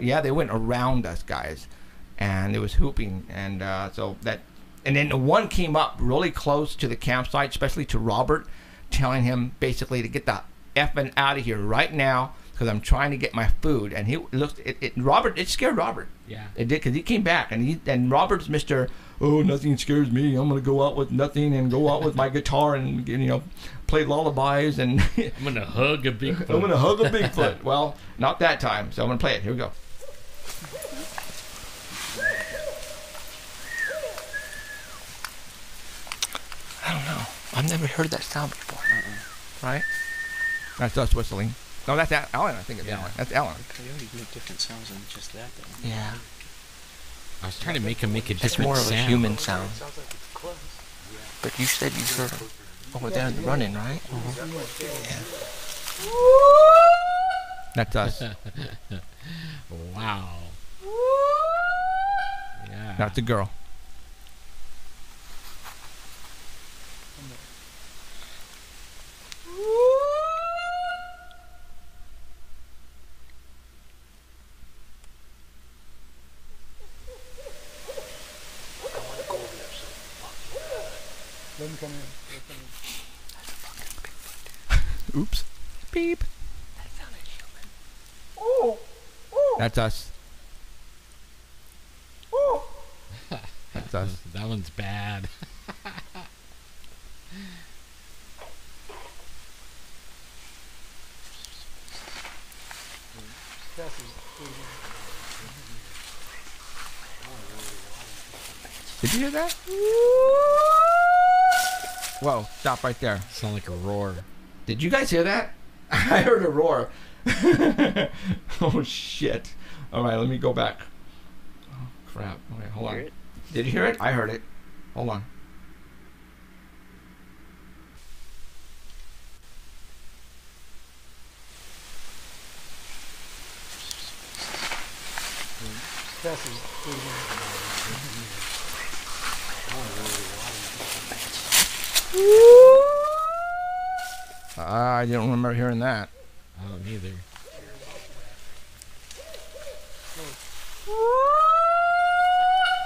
yeah, they went around us, guys, and it was hooping, and so that, and then the one came up really close to the campsite, especially to Robert, telling him basically to get the effing out of here right now because I'm trying to get my food. And he looked Robert, it scared Robert. Yeah, it did, because he came back, and Robert's Mr. Oh, nothing scares me. I'm gonna go out with nothing and go out with my guitar and play lullabies and I'm gonna hug a Bigfoot. I'm gonna hug a Bigfoot. Well, not that time. So I'm gonna play it. Here we go. I don't know. I've never heard that sound before. Right? That's us whistling. No, that's Alan. I think it's Alan. That's Alan. Coyotes make different sounds than just that, though. Yeah. I was trying to make him make a different It's more of sound. a human sound. But you said you heard them over there running, right? Yeah. That's us. Wow. Yeah. That's a girl. Let him come in. Oops. Beep. That sounded human. Oh! That's us. That's us. That one's bad. Did you hear that? Whoa, stop right there. Sound like a roar. Did you guys hear that? I heard a roar. Oh, shit. All right, let me go back. Oh, crap. Okay, hold on. Did you hear it? I heard it. Hold on. I didn't remember hearing that. I don't either.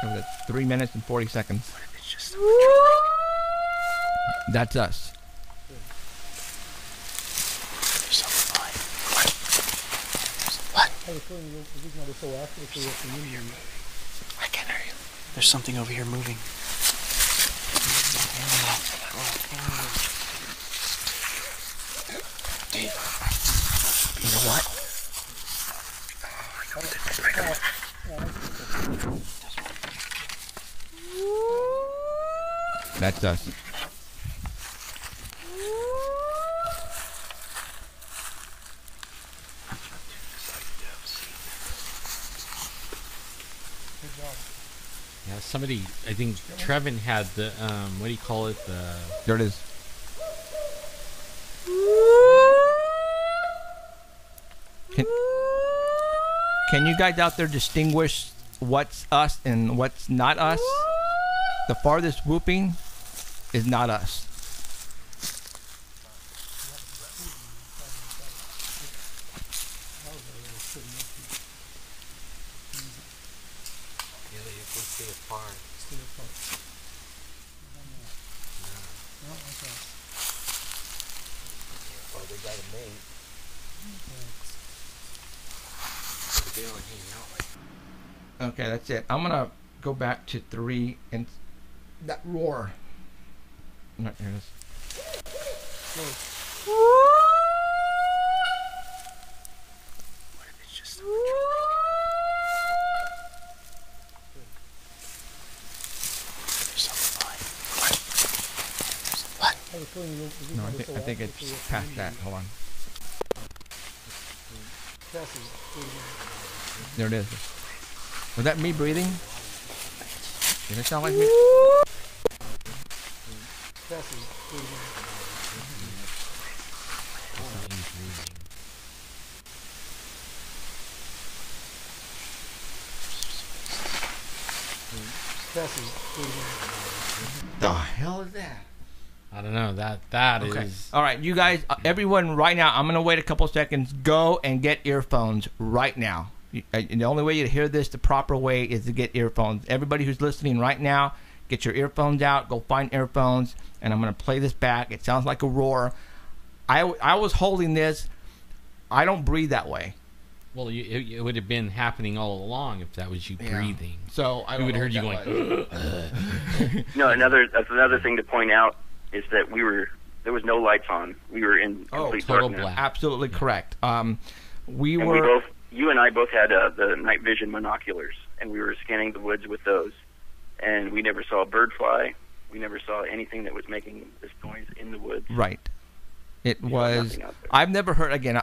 It was at 3 minutes and 40 seconds. It's just That's us. There's something behind. What? I can't hear you. There's something over here moving. You know what? That's us. Yeah, somebody, I think Trevin had the, what do you call it? There it is. Can you guys out there distinguish what's us and what's not us? The farthest whooping is not us. Okay, that's it. I'm gonna go back to 3 and that roar. No, here it is. No, I think it's past that. Hold on. There it is. Was that me breathing? Did it sound like me? The hell is that? I don't know. That Okay. is. All right, you guys, everyone, right now, I'm going to wait a couple seconds. Go and get earphones right now. The only way you hear this the proper way is to get earphones. Everybody who's listening right now, get your earphones out. Go find earphones, and I'm going to play this back. It sounds like a roar. I was holding this. I don't breathe that way. Well, it would have been happening all along if that was you breathing. So I we would have heard you going. No, another thing to point out is that there was no lights on. We were in complete total darkness. black. Absolutely correct. You and I both had the night vision monoculars, and we were scanning the woods with those, and we never saw a bird fly. We never saw anything that was making this noise in the woods. Right. It was. I've never heard. Again,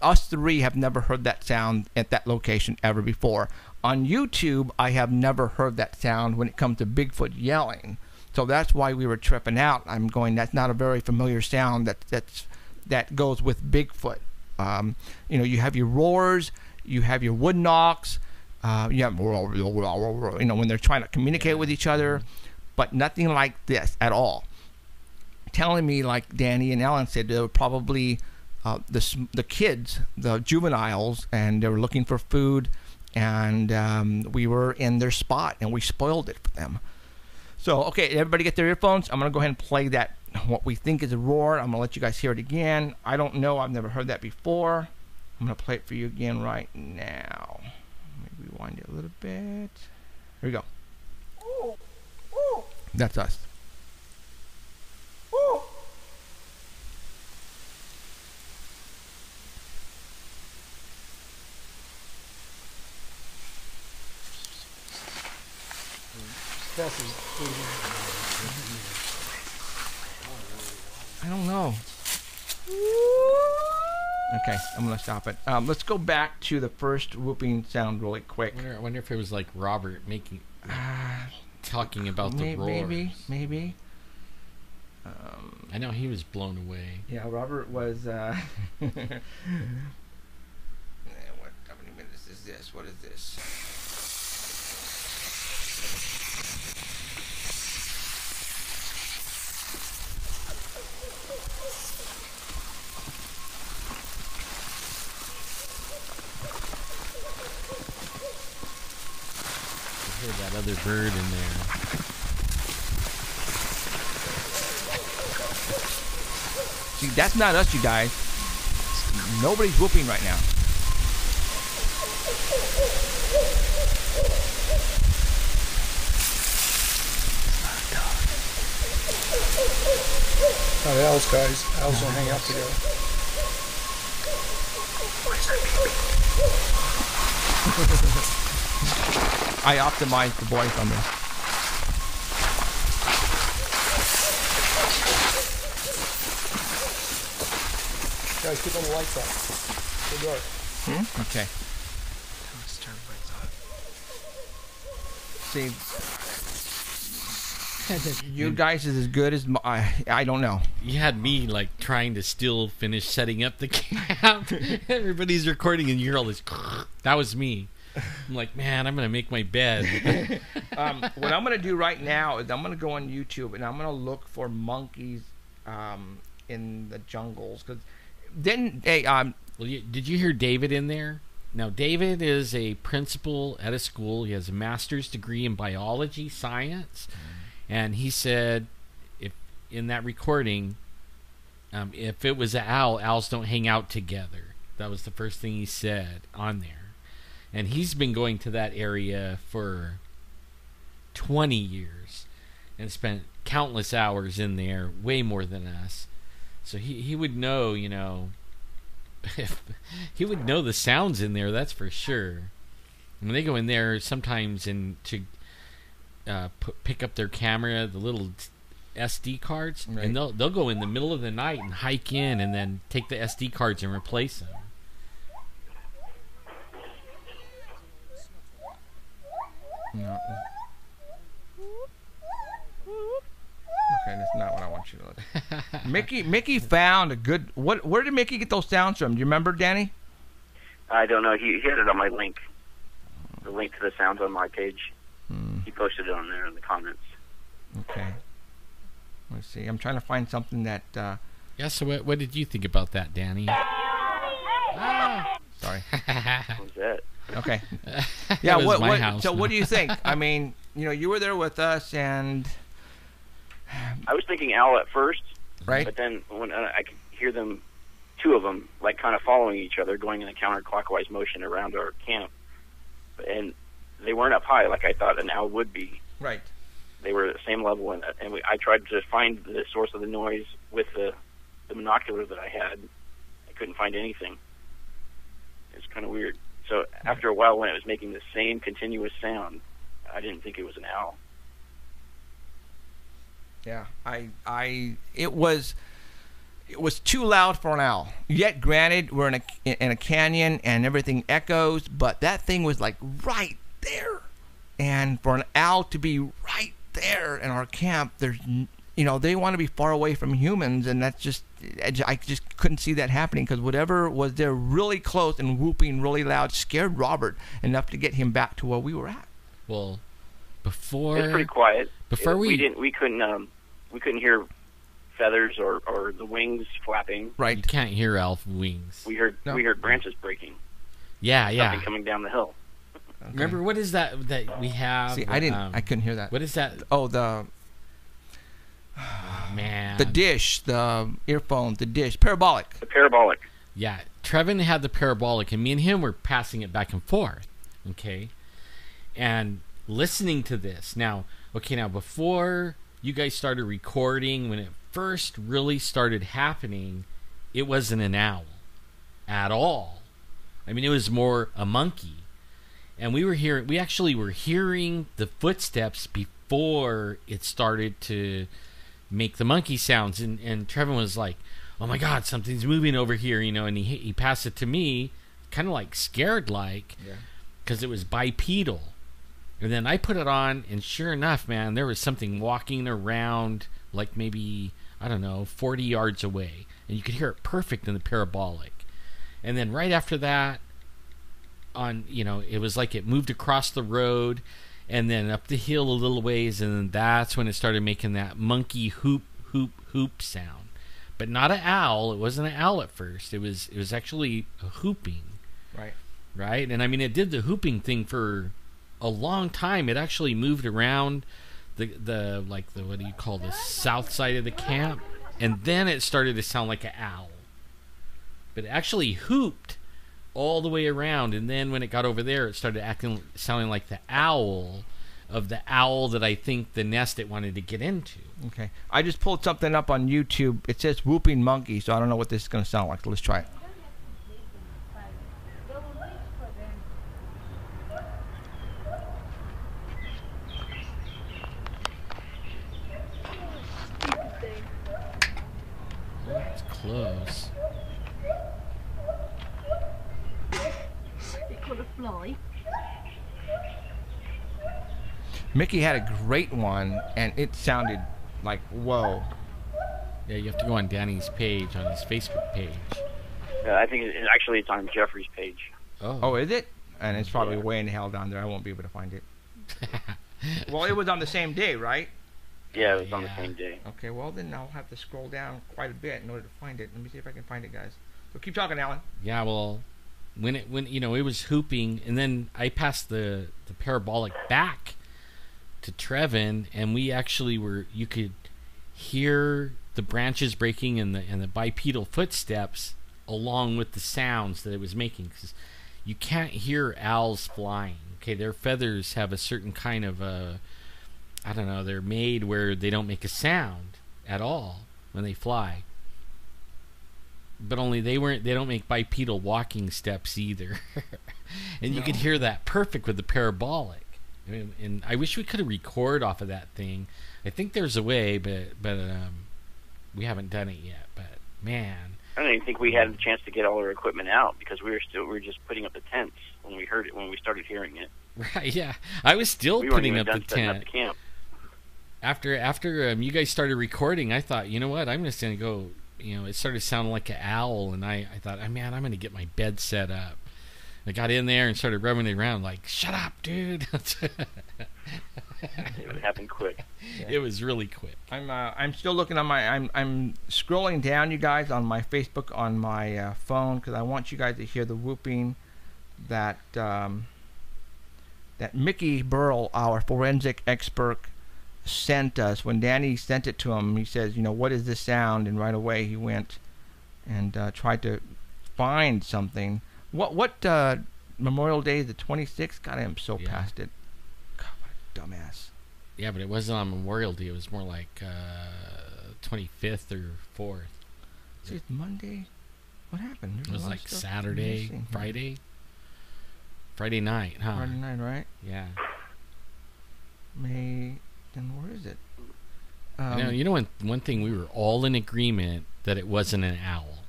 us three have never heard that sound at that location ever before. On YouTube, I have never heard that sound when it comes to Bigfoot yelling. So that's why we were tripping out. I'm going. That's not a very familiar sound. That goes with Bigfoot. You have your roars. You have your wood knocks. You have when they're trying to communicate with each other, but nothing like this at all. Telling me, like Danny and Ellen said, they were probably the kids, the juveniles, and they were looking for food, and we were in their spot, and we spoiled it for them. So, okay, everybody get their earphones. I'm going to go ahead and play that, what we think is a roar. I'm going to let you guys hear it again. I don't know. I've never heard that before. I'm going to play it for you again right now. Maybe rewind it a little bit. Here we go. That's us. I don't know. Okay, I'm going to stop it. Let's go back to the first whooping sound really quick. I wonder if it was like Robert talking about the roars. Maybe. I know he was blown away. Yeah, Robert was. How many minutes is this? What is this? I heard that other bird in there. See, that's not us, you guys. Nobody's whooping right now. Not owls, guys. Owls don't hang out together. I optimized the voice on this. Guys, keep all the lights up. So dark. Okay. See, you guys is as good as I don't know. You had me like trying to still finish setting up the camp. Everybody's recording and you're all this. That was me. I'm like, man, I'm gonna make my bed. What I'm gonna do right now is I'm gonna go on YouTube and I'm gonna look for monkeys in the jungles. Cause then, hey, did you hear David in there? Now, David is a principal at a school. He has a master's degree in biology science, and he said, if in that recording, if it was an owl, owls don't hang out together. That was the first thing he said on there. And he's been going to that area for 20 years and spent countless hours in there, way more than us. So he would know, he would know the sounds in there, that's for sure. When they go in there sometimes to pick up their camera, the little SD cards, Right. and they'll go in the middle of the night and hike in, and then take the SD cards and replace them. No. Okay, that's not what I want you to look. Mickey found a good. Where did Mickey get those sounds from? Do you remember, Danny? I don't know. He had it on my link. The link to the sounds on my page. He posted it on there in the comments. Okay. Let's see. I'm trying to find something that. Yeah. So what did you think about that, Danny? Sorry. What was that? Okay. That Yeah. was my house So now. what do you think? I mean, you were there with us, and I was thinking owl at first, right. but then when I could hear them, two of them, like kind of following each other, going in a counterclockwise motion around our camp, and they weren't up high like I thought an owl would be. Right. They were at the same level, and I tried to find the source of the noise with the binocular that I had. I couldn't find anything. It's kind of weird. So after a while, when it was making the same continuous sound, I didn't think it was an owl. Yeah. It was too loud for an owl. Yet, granted, we're in a canyon and everything echoes, but that thing was like right there. And for an owl to be right there in our camp, there's, they want to be far away from humans, and that's just, I just couldn't see that happening, because whatever was there really close and whooping really loud scared Robert enough to get him back to where we were at. Well, before It's pretty quiet. Before we couldn't hear feathers or the wings flapping. Right. You can't hear owl wings. We heard branches breaking. Yeah. Something coming down the hill. Okay. Remember, what is that we have? See, I couldn't hear that. What is that? Oh, the Man. the dish, the earphone, the dish, parabolic. The parabolic. Yeah, Trevin had the parabolic, and me and him were passing it back and forth. Okay, and listening to this now. Okay, now before you guys started recording, when it first really started happening, it wasn't an owl at all. I mean, it was more a monkey. And we actually were hearing the footsteps before it started to make the monkey sounds. And Trevin was like, oh my God, something's moving over here, and he passed it to me, kind of like scared like, because it was bipedal. And then I put it on, and sure enough, man, there was something walking around like maybe, 40 yards away. And you could hear it perfect in the parabolic. And then right after that, it was like it moved across the road and then up the hill a little ways, and then that's when it started making that monkey hoop sound. But not an owl. It wasn't an owl at first. It was actually a hooping. Right? And I mean, it did the hooping thing for a long time. It actually moved around the what do you call the south side of the camp, and then it started to sound like an owl. But it actually hooped all the way around, and then when it got over there, it started sounding like the owl that I think the nest it wanted to get into. Okay, I just pulled something up on YouTube. It says whooping monkey, so I don't know what this is going to sound like. So let's try it. It's close. It could have fly. Mickey had a great one, and it sounded like, whoa. Yeah, you have to go on Danny's page, on his Facebook page. I think it's on Jeffrey's page. Oh, is it? And it's probably way in the hell down there. I won't be able to find it. Well, it was on the same day, right? Yeah, it was on the same day. Okay, well, then I'll have to scroll down quite a bit in order to find it. Let me see if I can find it, guys. So keep talking, Alan. Yeah, well, when it was hooping, and then I passed the parabolic back to Trevin, and we actually you could hear the branches breaking and the bipedal footsteps along with the sounds that it was making, because you can't hear owls flying. Okay, their feathers have a certain kind of they're made where they don't make a sound at all when they fly. But only they don't make bipedal walking steps either. And you could hear that perfect with the parabolic. And I wish we could have record off of that thing. I think there's a way, but we haven't done it yet. But man, I don't even think we had a chance to get all our equipment out because we were just putting up the tents when we heard it, when we started hearing it. Right? Yeah, I was still We putting weren't up even the done setting up tent. the camp. After you guys started recording, I thought, you know what, I'm just gonna go. You know, it started sounding like an owl, and I thought, oh, man, I'm gonna get my bed set up. I got in there and started rubbing it around, like, shut up, dude. It would happen quick. It was really quick. I'm still looking on my. I'm scrolling down, you guys, on my Facebook on my phone because I want you guys to hear the whooping that that Mickey Burl, our forensic expert, sent us. When Danny sent it to him, he says, you know, what is this sound? And right away he went and tried to find something. What Memorial Day is the 26th? God, I am so past it. God, what a dumbass. Yeah, but it wasn't on Memorial Day. It was more like 25th or 4th. See, it's Monday. What happened? It was like Saturday, Friday night, huh? Friday night, right? Yeah. Then where is it? You know, one thing we were all in agreement that it wasn't an owl.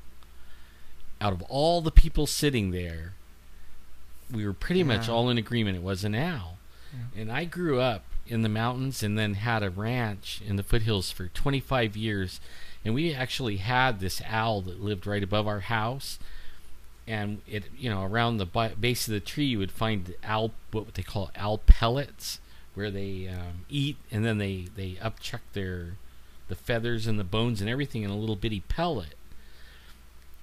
Out of all the people sitting there, we were pretty much all in agreement it was an owl. Yeah. And I grew up in the mountains and then had a ranch in the foothills for 25 years. And we actually had this owl that lived right above our house. And it, you know, around the base of the tree, you would find owl, what they call owl pellets, where they eat and then they upchuck the feathers and the bones and everything in a little bitty pellet.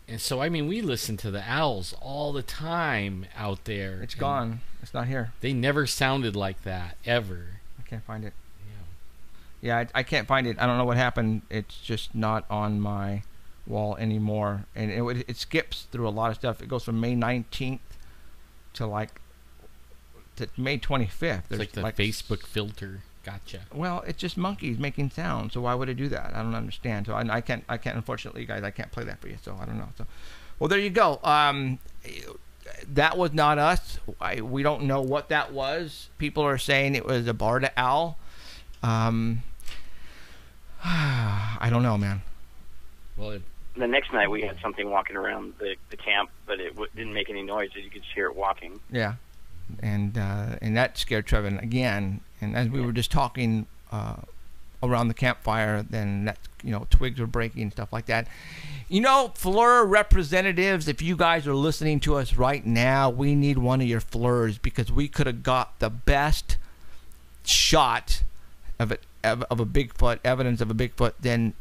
And so, I mean, we listened to the owls all the time out there. It's gone. It's not here. They never sounded like that, ever. I can't find it. Yeah, I can't find it. I don't know what happened. It's just not on my wall anymore. And it skips through a lot of stuff. It goes from May 19th to May 25th. It's like the Facebook filter. Gotcha. Well, it's just monkeys making sound. So why would it do that? I don't understand. So I can't. Unfortunately, guys, I can't play that for you. So I don't know. So, well, there you go. That was not us. We don't know what that was. People are saying it was a barred owl. I don't know, man. Well, the next night we had something walking around the camp, but it didn't make any noise. You could just hear it walking. Yeah, and that scared Trevin again. And as we were just talking around the campfire, then that, you know, twigs were breaking and stuff like that. You know, FLIR representatives, if you guys are listening to us right now, we need one of your FLIRs because we could have got the best shot of a Bigfoot, evidence of a Bigfoot. Then,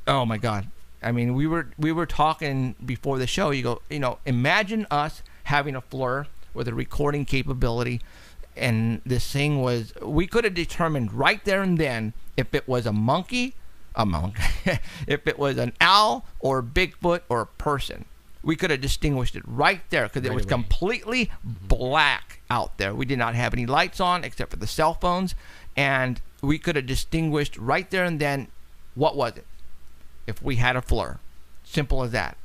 oh my God! I mean, we were talking before the show. You know, imagine us having a FLIR with a recording capability. And this thing was, we could have determined right there and then if it was a monkey, if it was an owl or Bigfoot or a person. We could have distinguished it right there because it was completely black out there. We did not have any lights on except for the cell phones. And we could have distinguished right there and then what was it if we had a FLIR. Simple as that.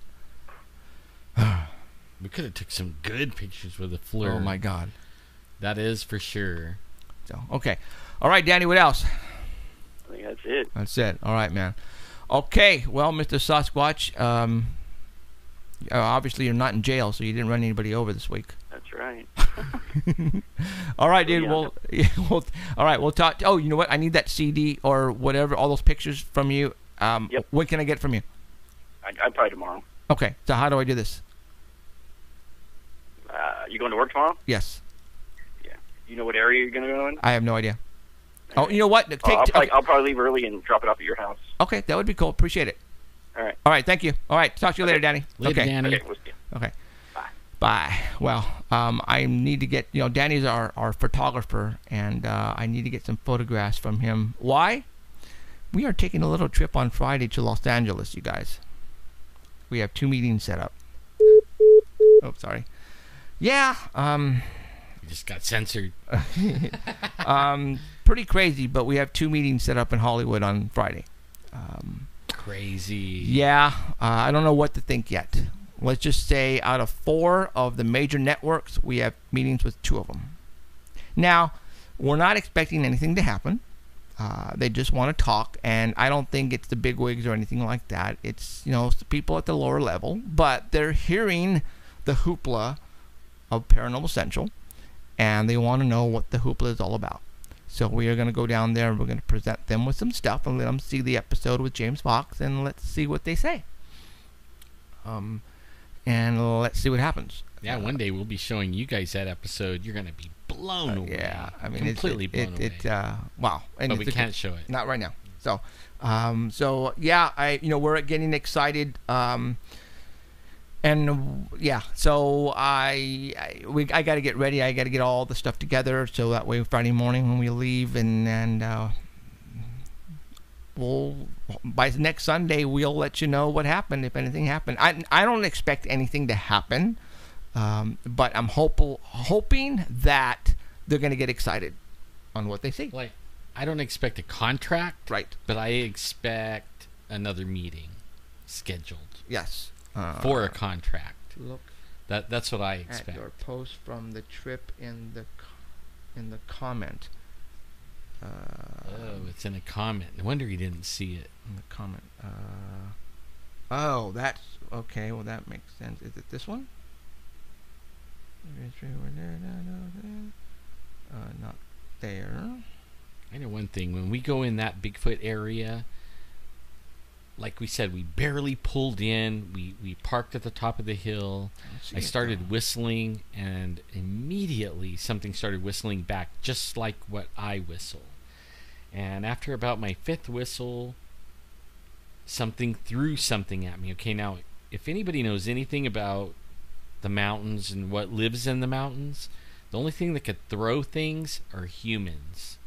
We could have took some good pictures with a FLIR. Oh, my God. That is for sure. So, okay. All right, Danny, what else? I think that's it. That's it. All right, man. Okay, well, Mr. Sasquatch, obviously you're not in jail, so you didn't run anybody over this week. That's right. All right, dude. All right, we'll talk. Oh, you know what? I need that CD or whatever, all those pictures from you. Yep. What can I get from you? I'd probably tomorrow. Okay, so how do I do this? You going to work tomorrow? Yes. You know what area you're going to go in? I have no idea. Oh, you know what? I'll probably leave early and drop it off at your house. Okay, that would be cool. Appreciate it. All right. All right, thank you. All right, talk to you later, Danny. Later, okay. Danny. Okay, we'll see you. Okay. Bye. Bye. Well, I need to get, you know, Danny's our photographer, and I need to get some photographs from him. Why? We are taking a little trip on Friday to Los Angeles, you guys. We have 2 meetings set up. Oh, sorry. Yeah, You just got censored. pretty crazy, but we have 2 meetings set up in Hollywood on Friday. Crazy. Yeah, I don't know what to think yet. Let's just say out of 4 of the major networks, we have meetings with 2 of them. Now, we're not expecting anything to happen. They just want to talk, and I don't think it's the bigwigs or anything like that. It's, it's the people at the lower level, but they're hearing the hoopla of Paranormal Central, and they want to know what the hoopla is all about. So we are going to go down there, and we're going to present them with some stuff and let them see the episode with James Fox, and let's see what they say. And let's see what happens. Yeah, one day we'll be showing you guys that episode. You're going to be blown away. Yeah, I mean, completely blown away. Wow. And but we can't show it. Not right now. So, yeah, we're getting excited. And yeah, so I got to get ready. I got to get all the stuff together so that way Friday morning when we leave, and we'll by next Sunday we'll let you know what happened, if anything happened. I don't expect anything to happen, but I'm hoping that they're going to get excited on what they see. Like, I don't expect a contract, right? But I expect another meeting scheduled. Yes. For a contract. Look. That's what I expect. At your post from the trip in the comment. It's in a comment. No wonder you didn't see it. In the comment. Oh, that's okay. Well, that makes sense. Is it this one? Not there. I know one thing. When we go in that Bigfoot area, like we said, we barely pulled in. We parked at the top of the hill. I started whistling, and immediately something started whistling back, just like what I whistle. And after about my fifth whistle, something threw something at me. Okay, now, if anybody knows anything about the mountains and what lives in the mountains, the only thing that could throw things are humans.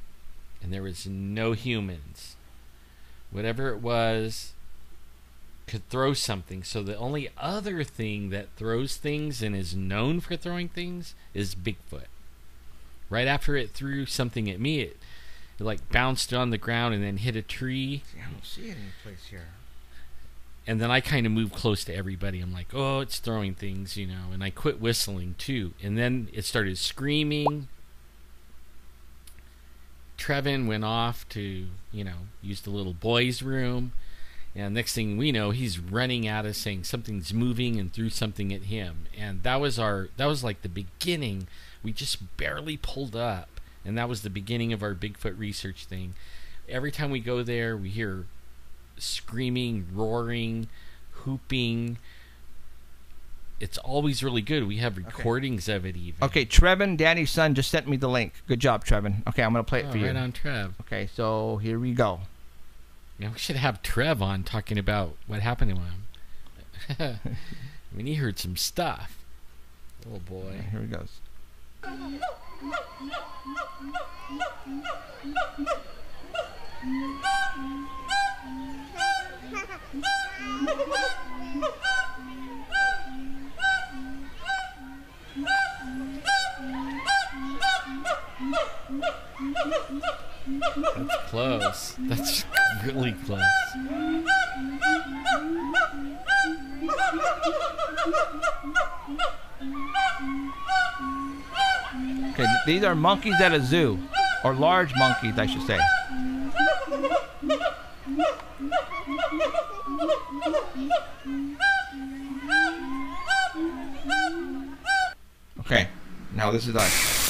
And there was no humans. Whatever it was could throw something. So the only other thing that throws things and is known for throwing things is Bigfoot. Right after it threw something at me, it like bounced on the ground and then hit a tree. I don't see it any place here. And then I kind of moved close to everybody. I'm like, oh, it's throwing things, and I quit whistling too. And then it started screaming. Trevin went off to, use the little boys' room. And next thing we know, he's running at us saying something's moving and threw something at him. And that was like the beginning. We just barely pulled up. And that was the beginning of our Bigfoot research thing. Every time we go there, we hear screaming, roaring, hooping. It's always really good. We have recordings of it even. Okay, Trevin, Danny's son, just sent me the link. Good job, Trevin. Okay, I'm going to play it for you. Right on, Trev. Okay, so here we go. Yeah, we should have Trev on talking about what happened to him. I mean, he heard some stuff. Oh, boy. Okay, here he goes. That's close. That's really close. Okay, these are monkeys at a zoo, or large monkeys, I should say. Okay, now this is us.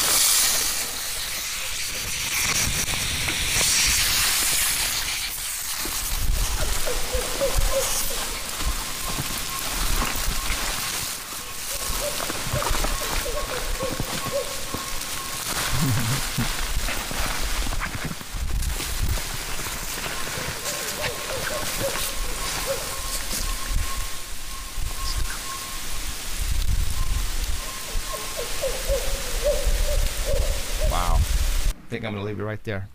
Wow. I think I'm going to leave it right there.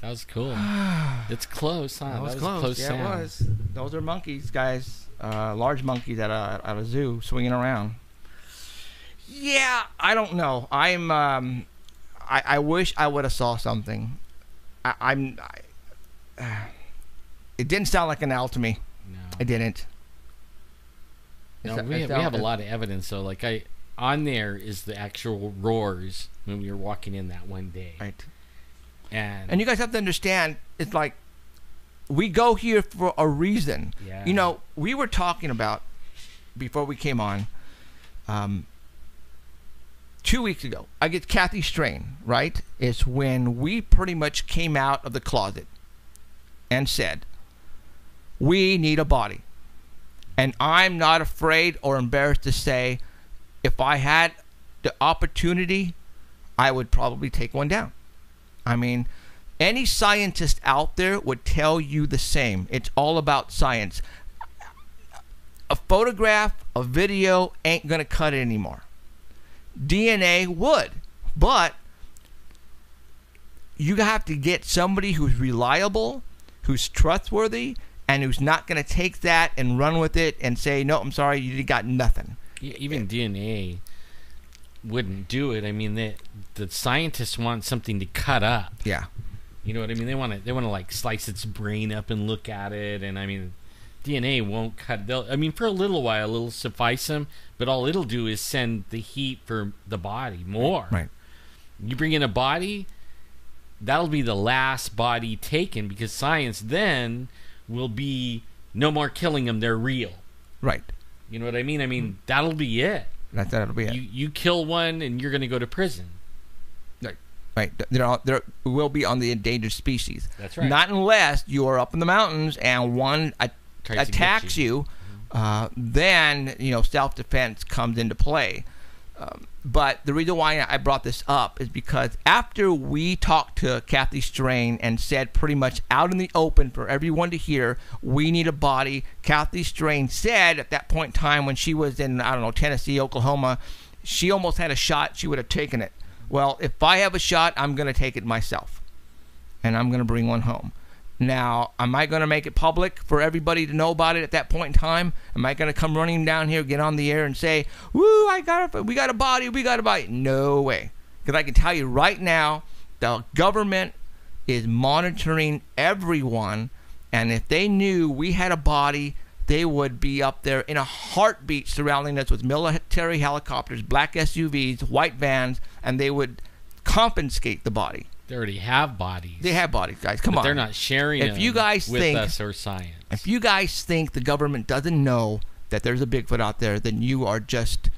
That was cool. It's close, huh? That was close. close. Yeah, sound. it was. Those are monkeys, guys. Large monkeys at a zoo swinging around. Yeah, I don't know. I wish I would have saw something. It didn't sound like an owl to me. No. It didn't. No, we have a lot of evidence, though. Like on there is the actual roars when we were walking in that one day. Right. And you guys have to understand, it's like we go here for a reason. Yeah. You know, we were talking about before we came on. 2 weeks ago, I get Kathy Strain, right? It's when we pretty much came out of the closet and said, we need a body. And I'm not afraid or embarrassed to say, if I had the opportunity, I would probably take one down. I mean, any scientist out there would tell you the same. It's all about science. A photograph, a video ain't going to cut it anymore. DNA would, but you have to get somebody who's reliable, who's trustworthy, and who's not going to take that and run with it and say, no, I'm sorry, you got nothing. Yeah, even DNA wouldn't do it. I mean, the scientists want something to cut up. Yeah. You know what I mean? They want to like slice its brain up and look at it, and I mean, DNA won't cut. I mean, for a little while, it'll suffice them, but all it'll do is send the heat for the body more. Right. You bring in a body, that'll be the last body taken, because science then will be no more killing them. They're real. Right. You know what I mean? I mean, that'll be it. That'll be it. You kill one, and you're going to go to prison. Right, there will be on the endangered species. That's right. Not unless you are up in the mountains and one attacks you, then self-defense comes into play. But the reason why I brought this up is because after we talked to Kathy Strain and said pretty much out in the open for everyone to hear, we need a body. Kathy Strain said at that point in time when she was in, Tennessee, Oklahoma, she almost had a shot. She would have taken it. Well, if I have a shot, I'm going to take it myself, and I'm going to bring one home. Now, am I going to make it public for everybody to know about it at that point in time? Am I going to come running down here, get on the air, and say, "Woo! We got a body, we got a body"? No way, because I can tell you right now, the government is monitoring everyone, and if they knew we had a body, they would be up there in a heartbeat surrounding us with military helicopters, black SUVs, white vans, and they would confiscate the body. They already have bodies. They have bodies, guys. Come on. They're not sharing them with us or science. If you guys think the government doesn't know that there's a Bigfoot out there, then you are just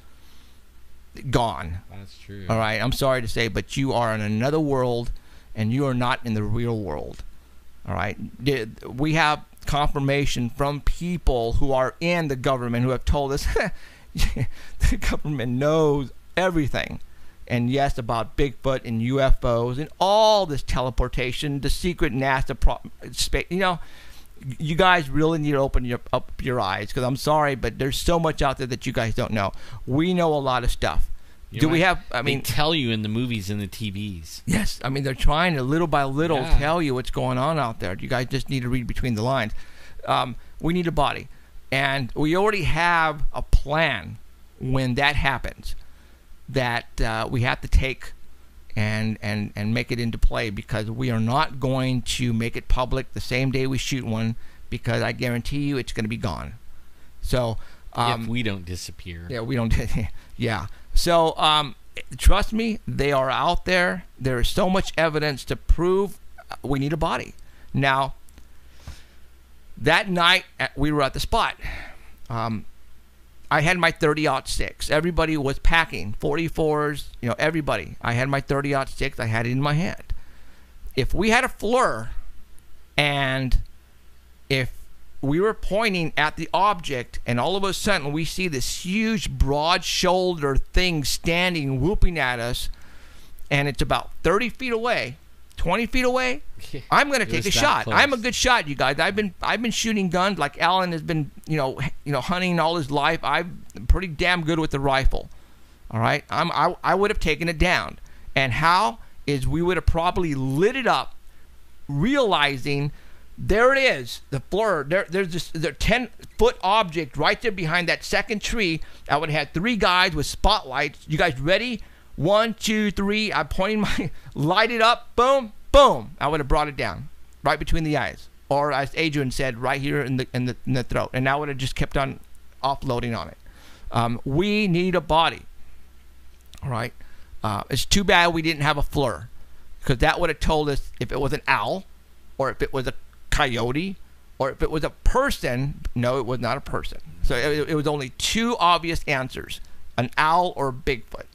gone. That's true. All right? I'm sorry to say, but you are in another world, and you are not in the real world. All right? We have confirmation from people who are in the government who have told us the government knows everything. And yes, about Bigfoot and UFOs and all this teleportation, the secret NASA space. You guys really need to open up your eyes, because I'm sorry, but there's so much out there that you guys don't know. We know a lot of stuff. They tell you in the movies and the TVs. Yes, I mean, they're trying to little by little tell you what's going on out there. You guys just need to read between the lines. We need a body, and we already have a plan when that happens that we have to take and make it into play, because we are not going to make it public the same day we shoot one, because I guarantee you it's going to be gone. So if we don't disappear. Yeah, we don't. Yeah. So trust me, they are out there. There is so much evidence to prove we need a body. Now, that night we were at the spot. I had my 30-06. Everybody was packing 44s. Everybody. I had my 30-06. I had it in my hand. If we had a FLIR, and if we were pointing at the object, and all of a sudden we see this huge broad-shouldered thing standing, whooping at us, and it's about 30 feet away, 20 feet away, I'm going to take a shot. Close. I'm a good shot, you guys. I've been shooting guns like Alan has been, hunting all his life. I'm pretty damn good with the rifle. All right, I would have taken it down. And how is we would have probably lit it up, realizing there it is, the FLIR. There's this 10-foot object right there behind that second tree. I would have had 3 guys with spotlights. You guys ready? 1, 2, 3. I'm pointing my, light it up. Boom, boom. I would have brought it down right between the eyes, or as Adrian said, right here in the throat. And I would have just kept on offloading on it. We need a body. All right. It's too bad we didn't have a FLIR, because that would have told us if it was an owl, or if it was a coyote, or if it was a person. No, it was not a person. So it was only two obvious answers: an owl or a Bigfoot.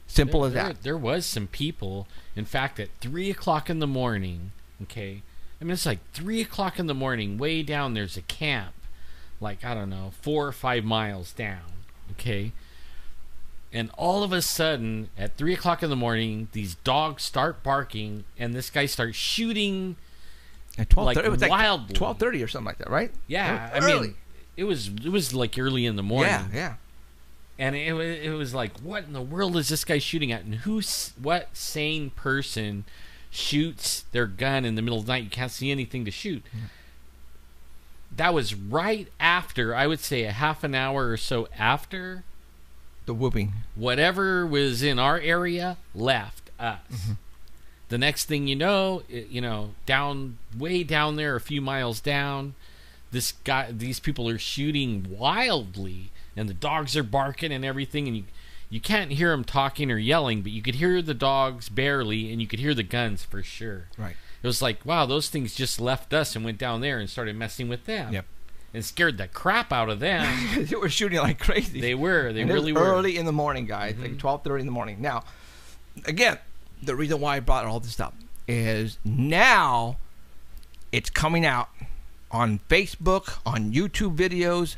Simple as that. There was some people, in fact, at 3 o'clock in the morning, okay? I mean, it's like 3 o'clock in the morning, way down there's a camp, like, I don't know, 4 or 5 miles down, okay? And all of a sudden, at 3 o'clock in the morning, these dogs start barking, and this guy starts shooting At 12:30, like it was wildly. like 12:30 or something like that, right? Yeah, I Early. mean, it was like early in the morning. Yeah. And it was like, what in the world is this guy shooting at? And what sane person shoots their gun in the middle of the night? You can't see anything to shoot. Yeah. That was right after, I would say a half an hour or so after The whooping. whatever was in our area left us. Mm-hmm. The next thing you know, way down there, a few miles down, these people are shooting wildly, and the dogs are barking and everything, and you can't hear them talking or yelling, but you could hear the dogs barely, and you could hear the guns for sure. Right. It was like, wow, those things just left us and went down there and started messing with them. Yep. And scared the crap out of them. They were shooting like crazy. They were. They And it was really were. early in the morning, guys. Like 12:30 in the morning. Now, again, the reason why I brought all this up is now it's coming out on Facebook, on YouTube videos.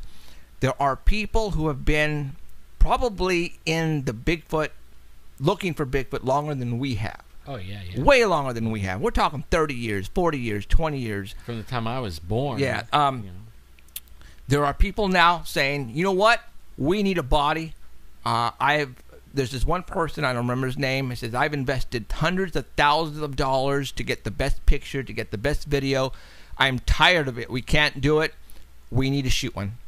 There are people who have been probably in the Bigfoot, looking for Bigfoot longer than we have. Oh, yeah. Way longer than we have. We're talking 30 years, 40 years, 20 years. From the time I was born. Yeah. you know. There are people now saying, you know what? We need a body. There's this one person, I don't remember his name. He says, I've invested hundreds of thousands of dollars to get the best picture, to get the best video. I'm tired of it. We can't do it. We need to shoot one.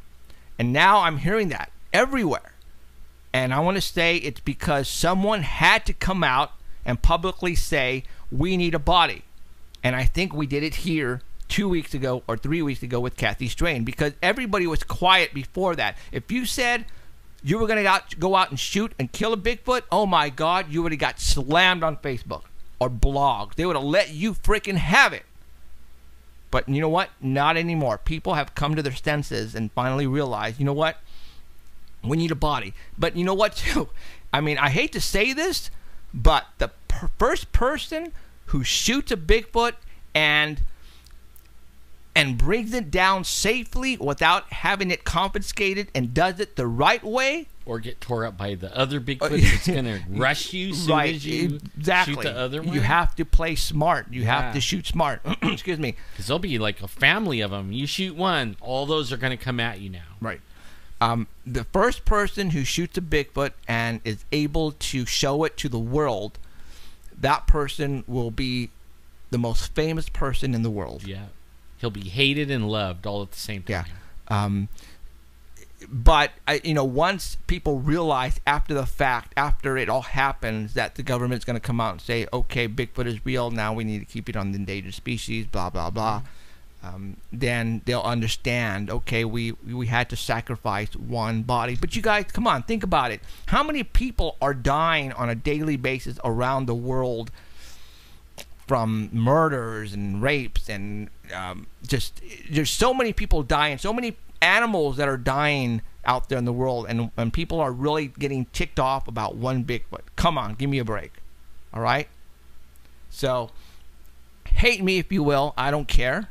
And now I'm hearing that everywhere. And I want to say it's because someone had to come out and publicly say, we need a body. And I think we did it here 2 weeks ago or 3 weeks ago with Kathy Strain, because everybody was quiet before that. If you said you were going to go out and shoot and kill a Bigfoot, oh my God, you would have got slammed on Facebook or blogs. They would have let you freaking have it. But you know what? Not anymore. People have come to their senses and finally realized, you know what? We need a body. But you know what, too? I mean, I hate to say this, but the first person who shoots a Bigfoot and brings it down safely without having it confiscated and does it the right way, or get tore up by the other Bigfoot that's going to rush you soon right, as you exactly. shoot the other one. You have to play smart. You have to shoot smart. Excuse me. Because there'll be like a family of them. You shoot one, all those are going to come at you now. Right. The first person who shoots a Bigfoot and is able to show it to the world, that person will be the most famous person in the world. Yeah. He'll be hated and loved all at the same time. Yeah. But, once people realize after the fact, after it all happens, that the government's going to come out and say, okay, Bigfoot is real, now we need to keep it on the endangered species, blah, blah, blah. Then they'll understand, okay, we had to sacrifice one body. But you guys, come on, think about it. How many people are dying on a daily basis around the world from murders and rapes and there's so many people dying, so many animals that are dying out there in the world, and people are really getting ticked off about one Bigfoot. Come on, give me a break. All right? So, hate me if you will. I don't care.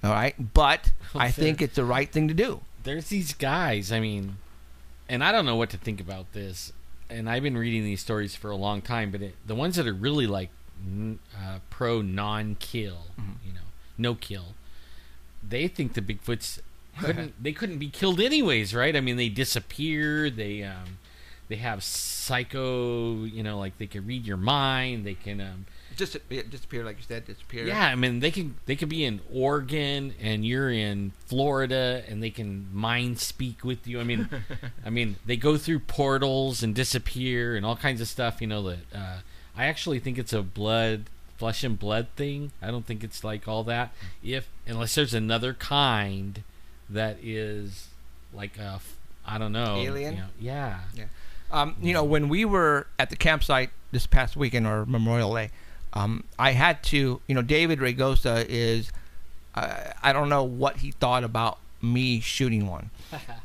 All right? But I think it's the right thing to do. There's these guys, I mean, and I don't know what to think about this, and I've been reading these stories for a long time, but the ones that are really like pro non-kill, no kill, they think the Bigfoots couldn't be killed anyways, right? I mean, they disappear, they have psycho, like they can read your mind, they can disappear, like you said, disappear. Yeah, I mean, they can be in Oregon and you're in Florida, and they can mind speak with you. I mean, they go through portals and disappear and all kinds of stuff. That I actually think it's a flesh and blood thing. I don't think it's like all that. Unless there's another kind that is like I don't know, alien. Yeah. When we were at the campsite this past weekend, or Memorial Day, I had to, David Ragosa is, I don't know what he thought about me shooting one.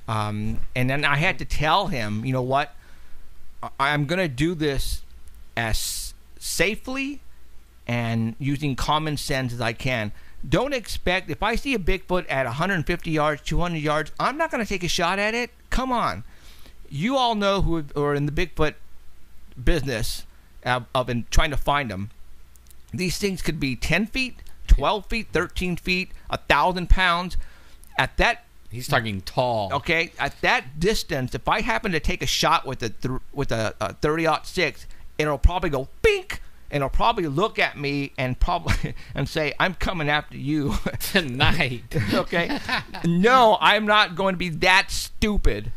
And then I had to tell him, you know what, I'm going to do this as safely and using common sense as I can. Don't expect, if I see a Bigfoot at 150 yards, 200 yards, I'm not going to take a shot at it. Come on. You all know who are in the Bigfoot business of trying to find them. These things could be 10 feet, 12 feet, 13 feet, 1,000 pounds. At that, he's talking tall. Okay, at that distance, if I happen to take a shot with a 30-06, it'll probably go bink, and it'll probably look at me and say, "I'm coming after you tonight." Okay, no, I'm not going to be that stupid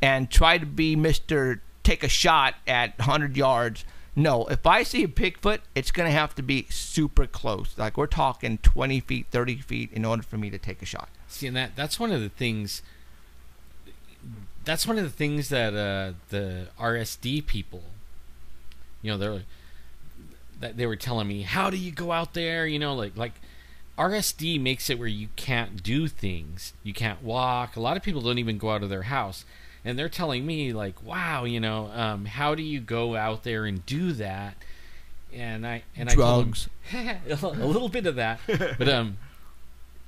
and try to be Mr. Take a shot at 100 yards. No, if I see a Bigfoot, it's going to have to be super close. Like we're talking 20 feet, 30 feet in order for me to take a shot. See, and that's one of the things. That's one of the things that the RSD people, they were telling me, how do you go out there? Like RSD makes it where you can't do things. You can't walk. A lot of people don't even go out of their house. And they're telling me, like, wow, how do you go out there and do that? And I drugs. I told them, a little bit of that. But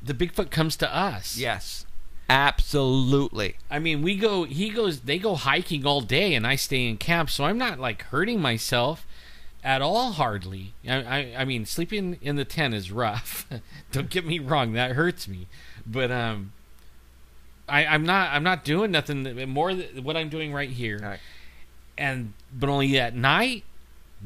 the Bigfoot comes to us. Yes, absolutely. I mean, they go hiking all day, and I stay in camp, so I'm not like hurting myself at all. Hardly. I mean, sleeping in the tent is rough. Don't get me wrong, that hurts me. But I'm not doing nothing more than what I'm doing right here. Right. But only at night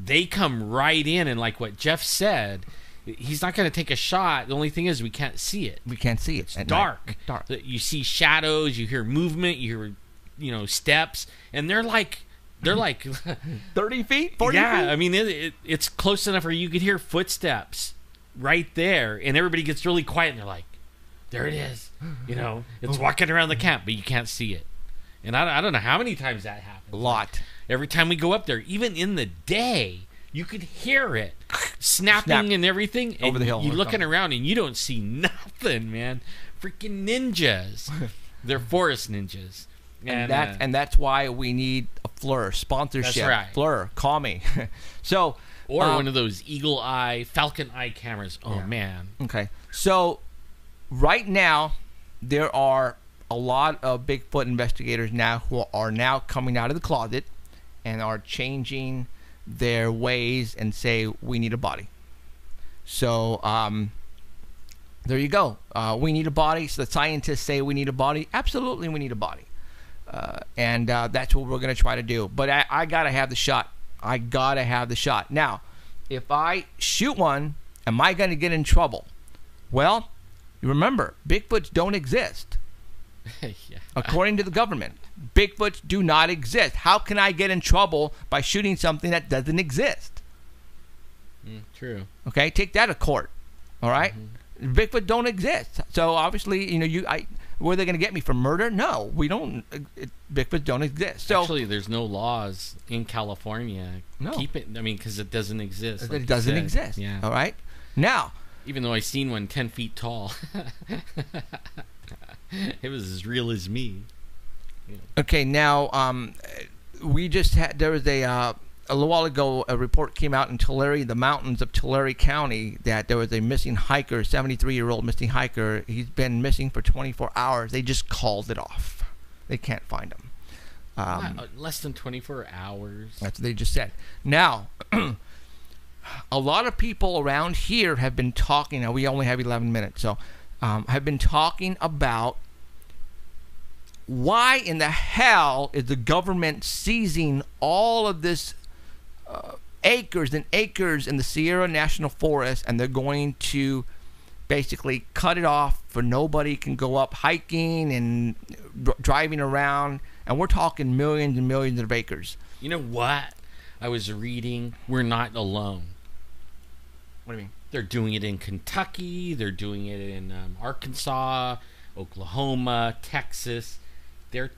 they come right in, and like what Jeff said, he's not going to take a shot. The only thing is we can't see it. We can't see it. It's dark. Dark. You see shadows, you hear movement, you hear steps, and they're like 30 feet, 40 feet. Yeah, I mean it's close enough where you could hear footsteps right there, and everybody gets really quiet, and they're like, there it is. It's walking around the camp, but you can't see it. And I don't know how many times that happens. A lot. Every time we go up there, even in the day, you could hear it snapping and everything. Over the hill. You're looking around and you don't see nothing, man. Freaking ninjas. They're forest ninjas. And that's why we need a FLIR sponsorship. That's right. FLIR, call me. So, or one of those eagle eye, falcon eye cameras. Oh, yeah. Man. Okay. So, right now, there are a lot of Bigfoot investigators now who are now coming out of the closet and are changing their ways and say, we need a body. So, there you go. We need a body. So the scientists say we need a body. Absolutely, we need a body. And that's what we're going to try to do. But I got to have the shot. I got to have the shot. Now, if I shoot one, am I going to get in trouble? Well, you remember, Bigfoots don't exist. Yeah. According to the government, Bigfoots do not exist. How can I get in trouble by shooting something that doesn't exist? True. Okay, take that to court. All right? Mm-hmm. Bigfoot don't exist. So obviously, were they going to get me for murder? No, we don't. Bigfoot don't exist. So actually, there's no laws in California. No. Keep it. I mean, because it doesn't exist. It doesn't exist. Yeah. All right. Now, even though I seen one 10 feet tall, it was as real as me. Yeah. Okay. Now, we just had. There was a little while ago, a report came out in Tulare, the mountains of Tulare County, that there was a missing hiker, 73-year-old missing hiker. He's been missing for 24 hours. They just called it off. They can't find him. Less than 24 hours. That's what they just said. Now, a lot of people around here have been talking. Now, we only have 11 minutes, so have been talking about why in the hell is the government seizing all of this acres and acres in the Sierra National Forest, and they're going to basically cut it off for nobody can go up hiking and driving around, and we're talking millions and millions of acres. You know what? I was reading, we're not alone. What do you mean? They're doing it in Kentucky, they're doing it in Arkansas, Oklahoma, Texas. They're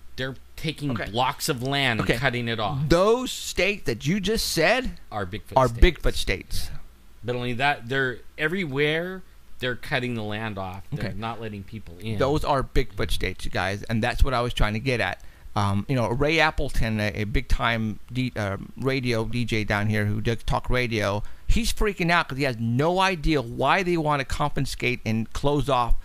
taking blocks of land and cutting it off. Those states that you just said are Bigfoot states. But only that, they're everywhere. They're cutting the land off. They're not letting people in. Those are Bigfoot states, you guys, and that's what I was trying to get at. Ray Appleton, a big-time radio DJ down here who does talk radio, he's freaking out because he has no idea why they want to confiscate and close off.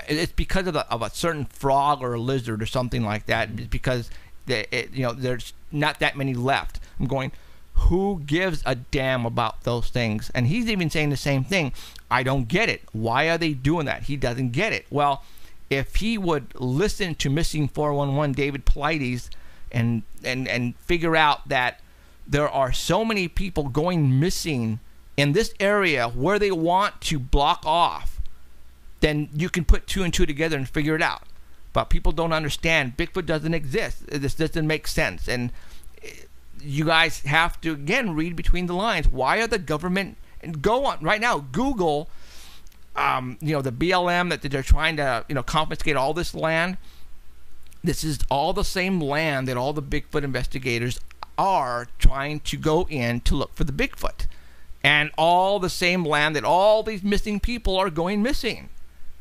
It's because of a certain frog or a lizard or something like that. It's because there's not that many left. I'm going, who gives a damn about those things? And he's even saying the same thing. I don't get it. Why are they doing that? He doesn't get it. Well, if he would listen to Missing 411 David Pilates and figure out that there are so many people going missing in this area where they want to block off, then you can put 2 and 2 together and figure it out. But people don't understand. Bigfoot doesn't exist. This doesn't make sense. And you guys have to, again, read between the lines. Why are the government... And go on right now, Google, the BLM that they're trying to, confiscate all this land. This is all the same land that all the Bigfoot investigators are trying to go in to look for the Bigfoot. And all the same land that all these missing people are going missing.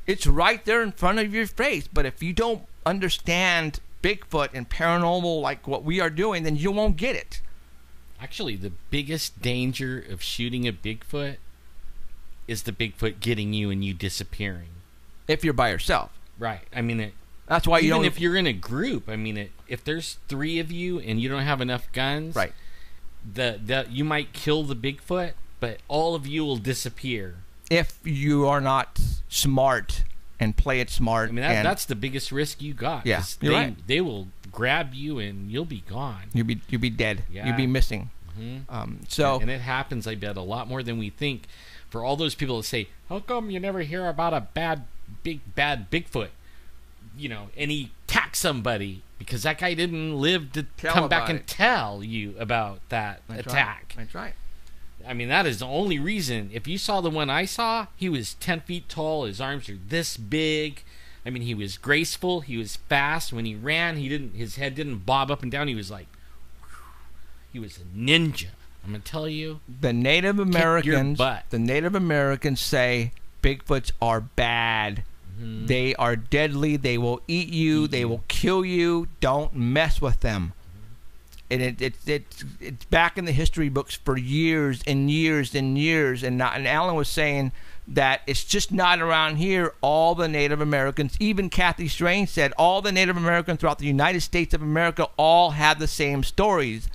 It's right there in front of your face. But if you don't understand Bigfoot and paranormal like what we are doing, then you won't get it. Actually, the biggest danger of shooting a Bigfoot is the Bigfoot getting you and you disappearing. If you're by yourself. Right. I mean, that's why you don't... Even if you're in a group, I mean, if there's 3 of you and you don't have enough guns, right, you might kill the Bigfoot, but all of you will disappear. If you are not smart and play it smart. I mean, that's the biggest risk you got. Yeah, you're right. They will grab you and you'll be gone. You'll be dead. Yeah. You'll be missing. And it happens, I bet, a lot more than we think. For all those people that say, "How come you never hear about a bad Bigfoot?" And he attacked somebody because that guy didn't live to come back and tell you about that attack. That's right. I mean, that is the only reason. If you saw the one I saw, he was 10 feet tall. His arms are this big. I mean, he was graceful. He was fast. When he ran, his head didn't bob up and down. He was like, he was a ninja. I'm gonna tell you. The Native Americans say Bigfoots are bad. Mm-hmm. They are deadly. They will eat you. They will kill you. Don't mess with them. And it's back in the history books for years and years and years. And Alan was saying that it's just not around here. All the Native Americans, even Kathy Strange said, all the Native Americans throughout the United States of America all have the same stories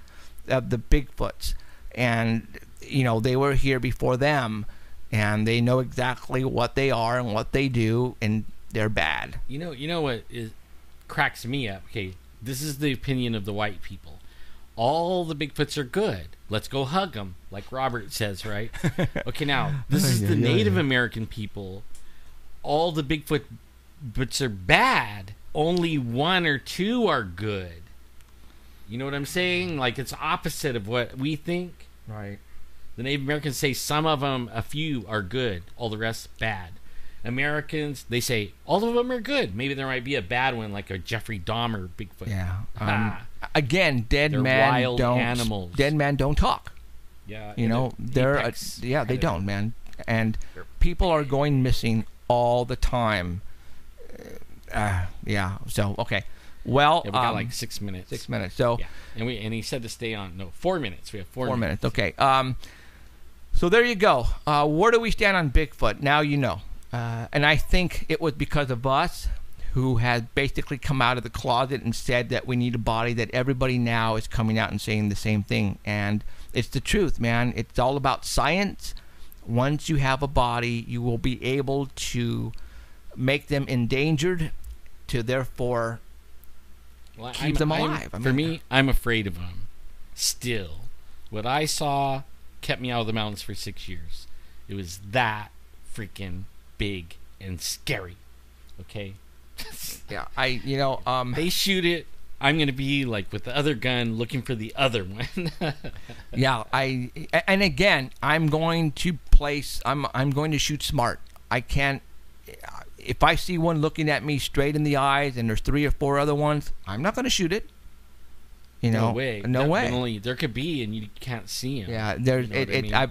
of the Bigfoots. And, they were here before them. And they know exactly what they are and what they do. And they're bad. You know what cracks me up? Okay, this is the opinion of the white people. All the Bigfoots are good. Let's go hug them, like Robert says, right? Okay, now, this is the Native American people. All the Bigfoots are bad. Only 1 or 2 are good. You know what I'm saying? Like, it's opposite of what we think. Right. The Native Americans say some of them, a few, are good. All the rest, bad. Americans, they say all of them are good. Maybe there might be a bad one, like a Jeffrey Dahmer Bigfoot. Yeah. Again, dead they're man wild don't. Animals. Dead men don't talk. Yeah. They're they don't, man. And people are going missing all the time. So okay. Well, we got like 6 minutes. 6 minutes. So and he said to stay on 4 minutes. We have 4 minutes. Okay. So there you go. Where do we stand on Bigfoot? Now you know. And I think it was because of us who had basically come out of the closet and said that we need a body, that everybody now is coming out and saying the same thing. And it's the truth, man. It's all about science. Once you have a body, you will be able to make them endangered to therefore keep them alive. For me, I'm afraid of them. Still, what I saw kept me out of the mountains for 6 years. It was that freaking big and scary. Okay. Yeah, they shoot it. I'm gonna be like with the other gun, looking for the other one. And again, I'm going to place. I'm going to shoot smart. I can't. If I see one looking at me straight in the eyes, and there's 3 or 4 other ones, I'm not going to shoot it. You know, no way. No way. Only, there could be, and you can't see them. Yeah, there's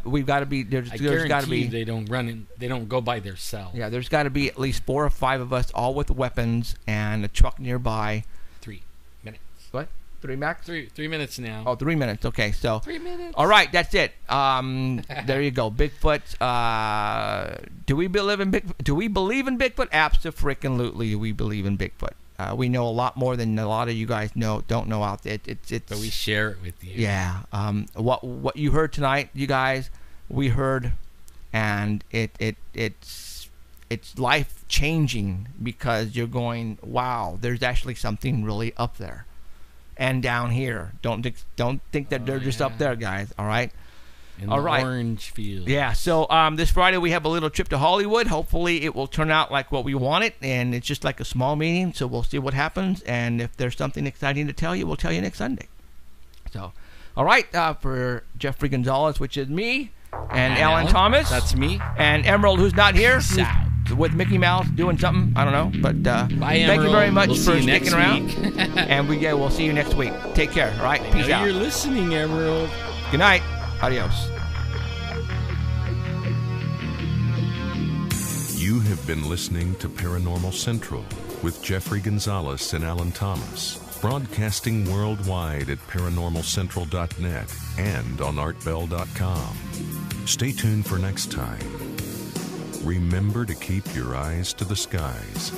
we've got to be there's got to be they don't run in, they don't go by their cell. Yeah, there's got to be at least 4 or 5 of us, all with weapons and a truck nearby. 3 minutes. What? 3 max? 3 minutes now. Oh, 3 minutes. Okay, so 3 minutes. All right, that's it. There you go. Bigfoot. Do we believe in Bigfoot? Do we believe in Bigfoot? Abso-freaking-lutely, we believe in Bigfoot. We know a lot more than a lot of you guys don't know out there. It's but we share it with you. Yeah. What you heard tonight, you guys, we heard, and it's life changing because you're going, wow, there's actually something really up there, and down here. Don't think that they're just up there, guys. All right. In the orange field. Yeah, so this Friday we have a little trip to Hollywood. Hopefully it will turn out like what we want it, and it's just like a small meeting, so we'll see what happens, and if there's something exciting to tell you, we'll tell you next Sunday. So, all right, for Jeffrey Gonzalez, which is me, and Alan Thomas. That's me. And Emerald, who's not here. With Mickey Mouse doing something, I don't know, but bye, thank you very much for sticking around, and we'll see you next week. Take care, all right? Peace out. You're listening, Emerald. Good night. Adios. You have been listening to Paranormal Central with Jeffrey Gonzalez and Alan Thomas, broadcasting worldwide at paranormalcentral.net and on artbell.com. Stay tuned for next time. Remember to keep your eyes to the skies,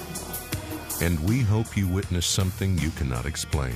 and we hope you witness something you cannot explain.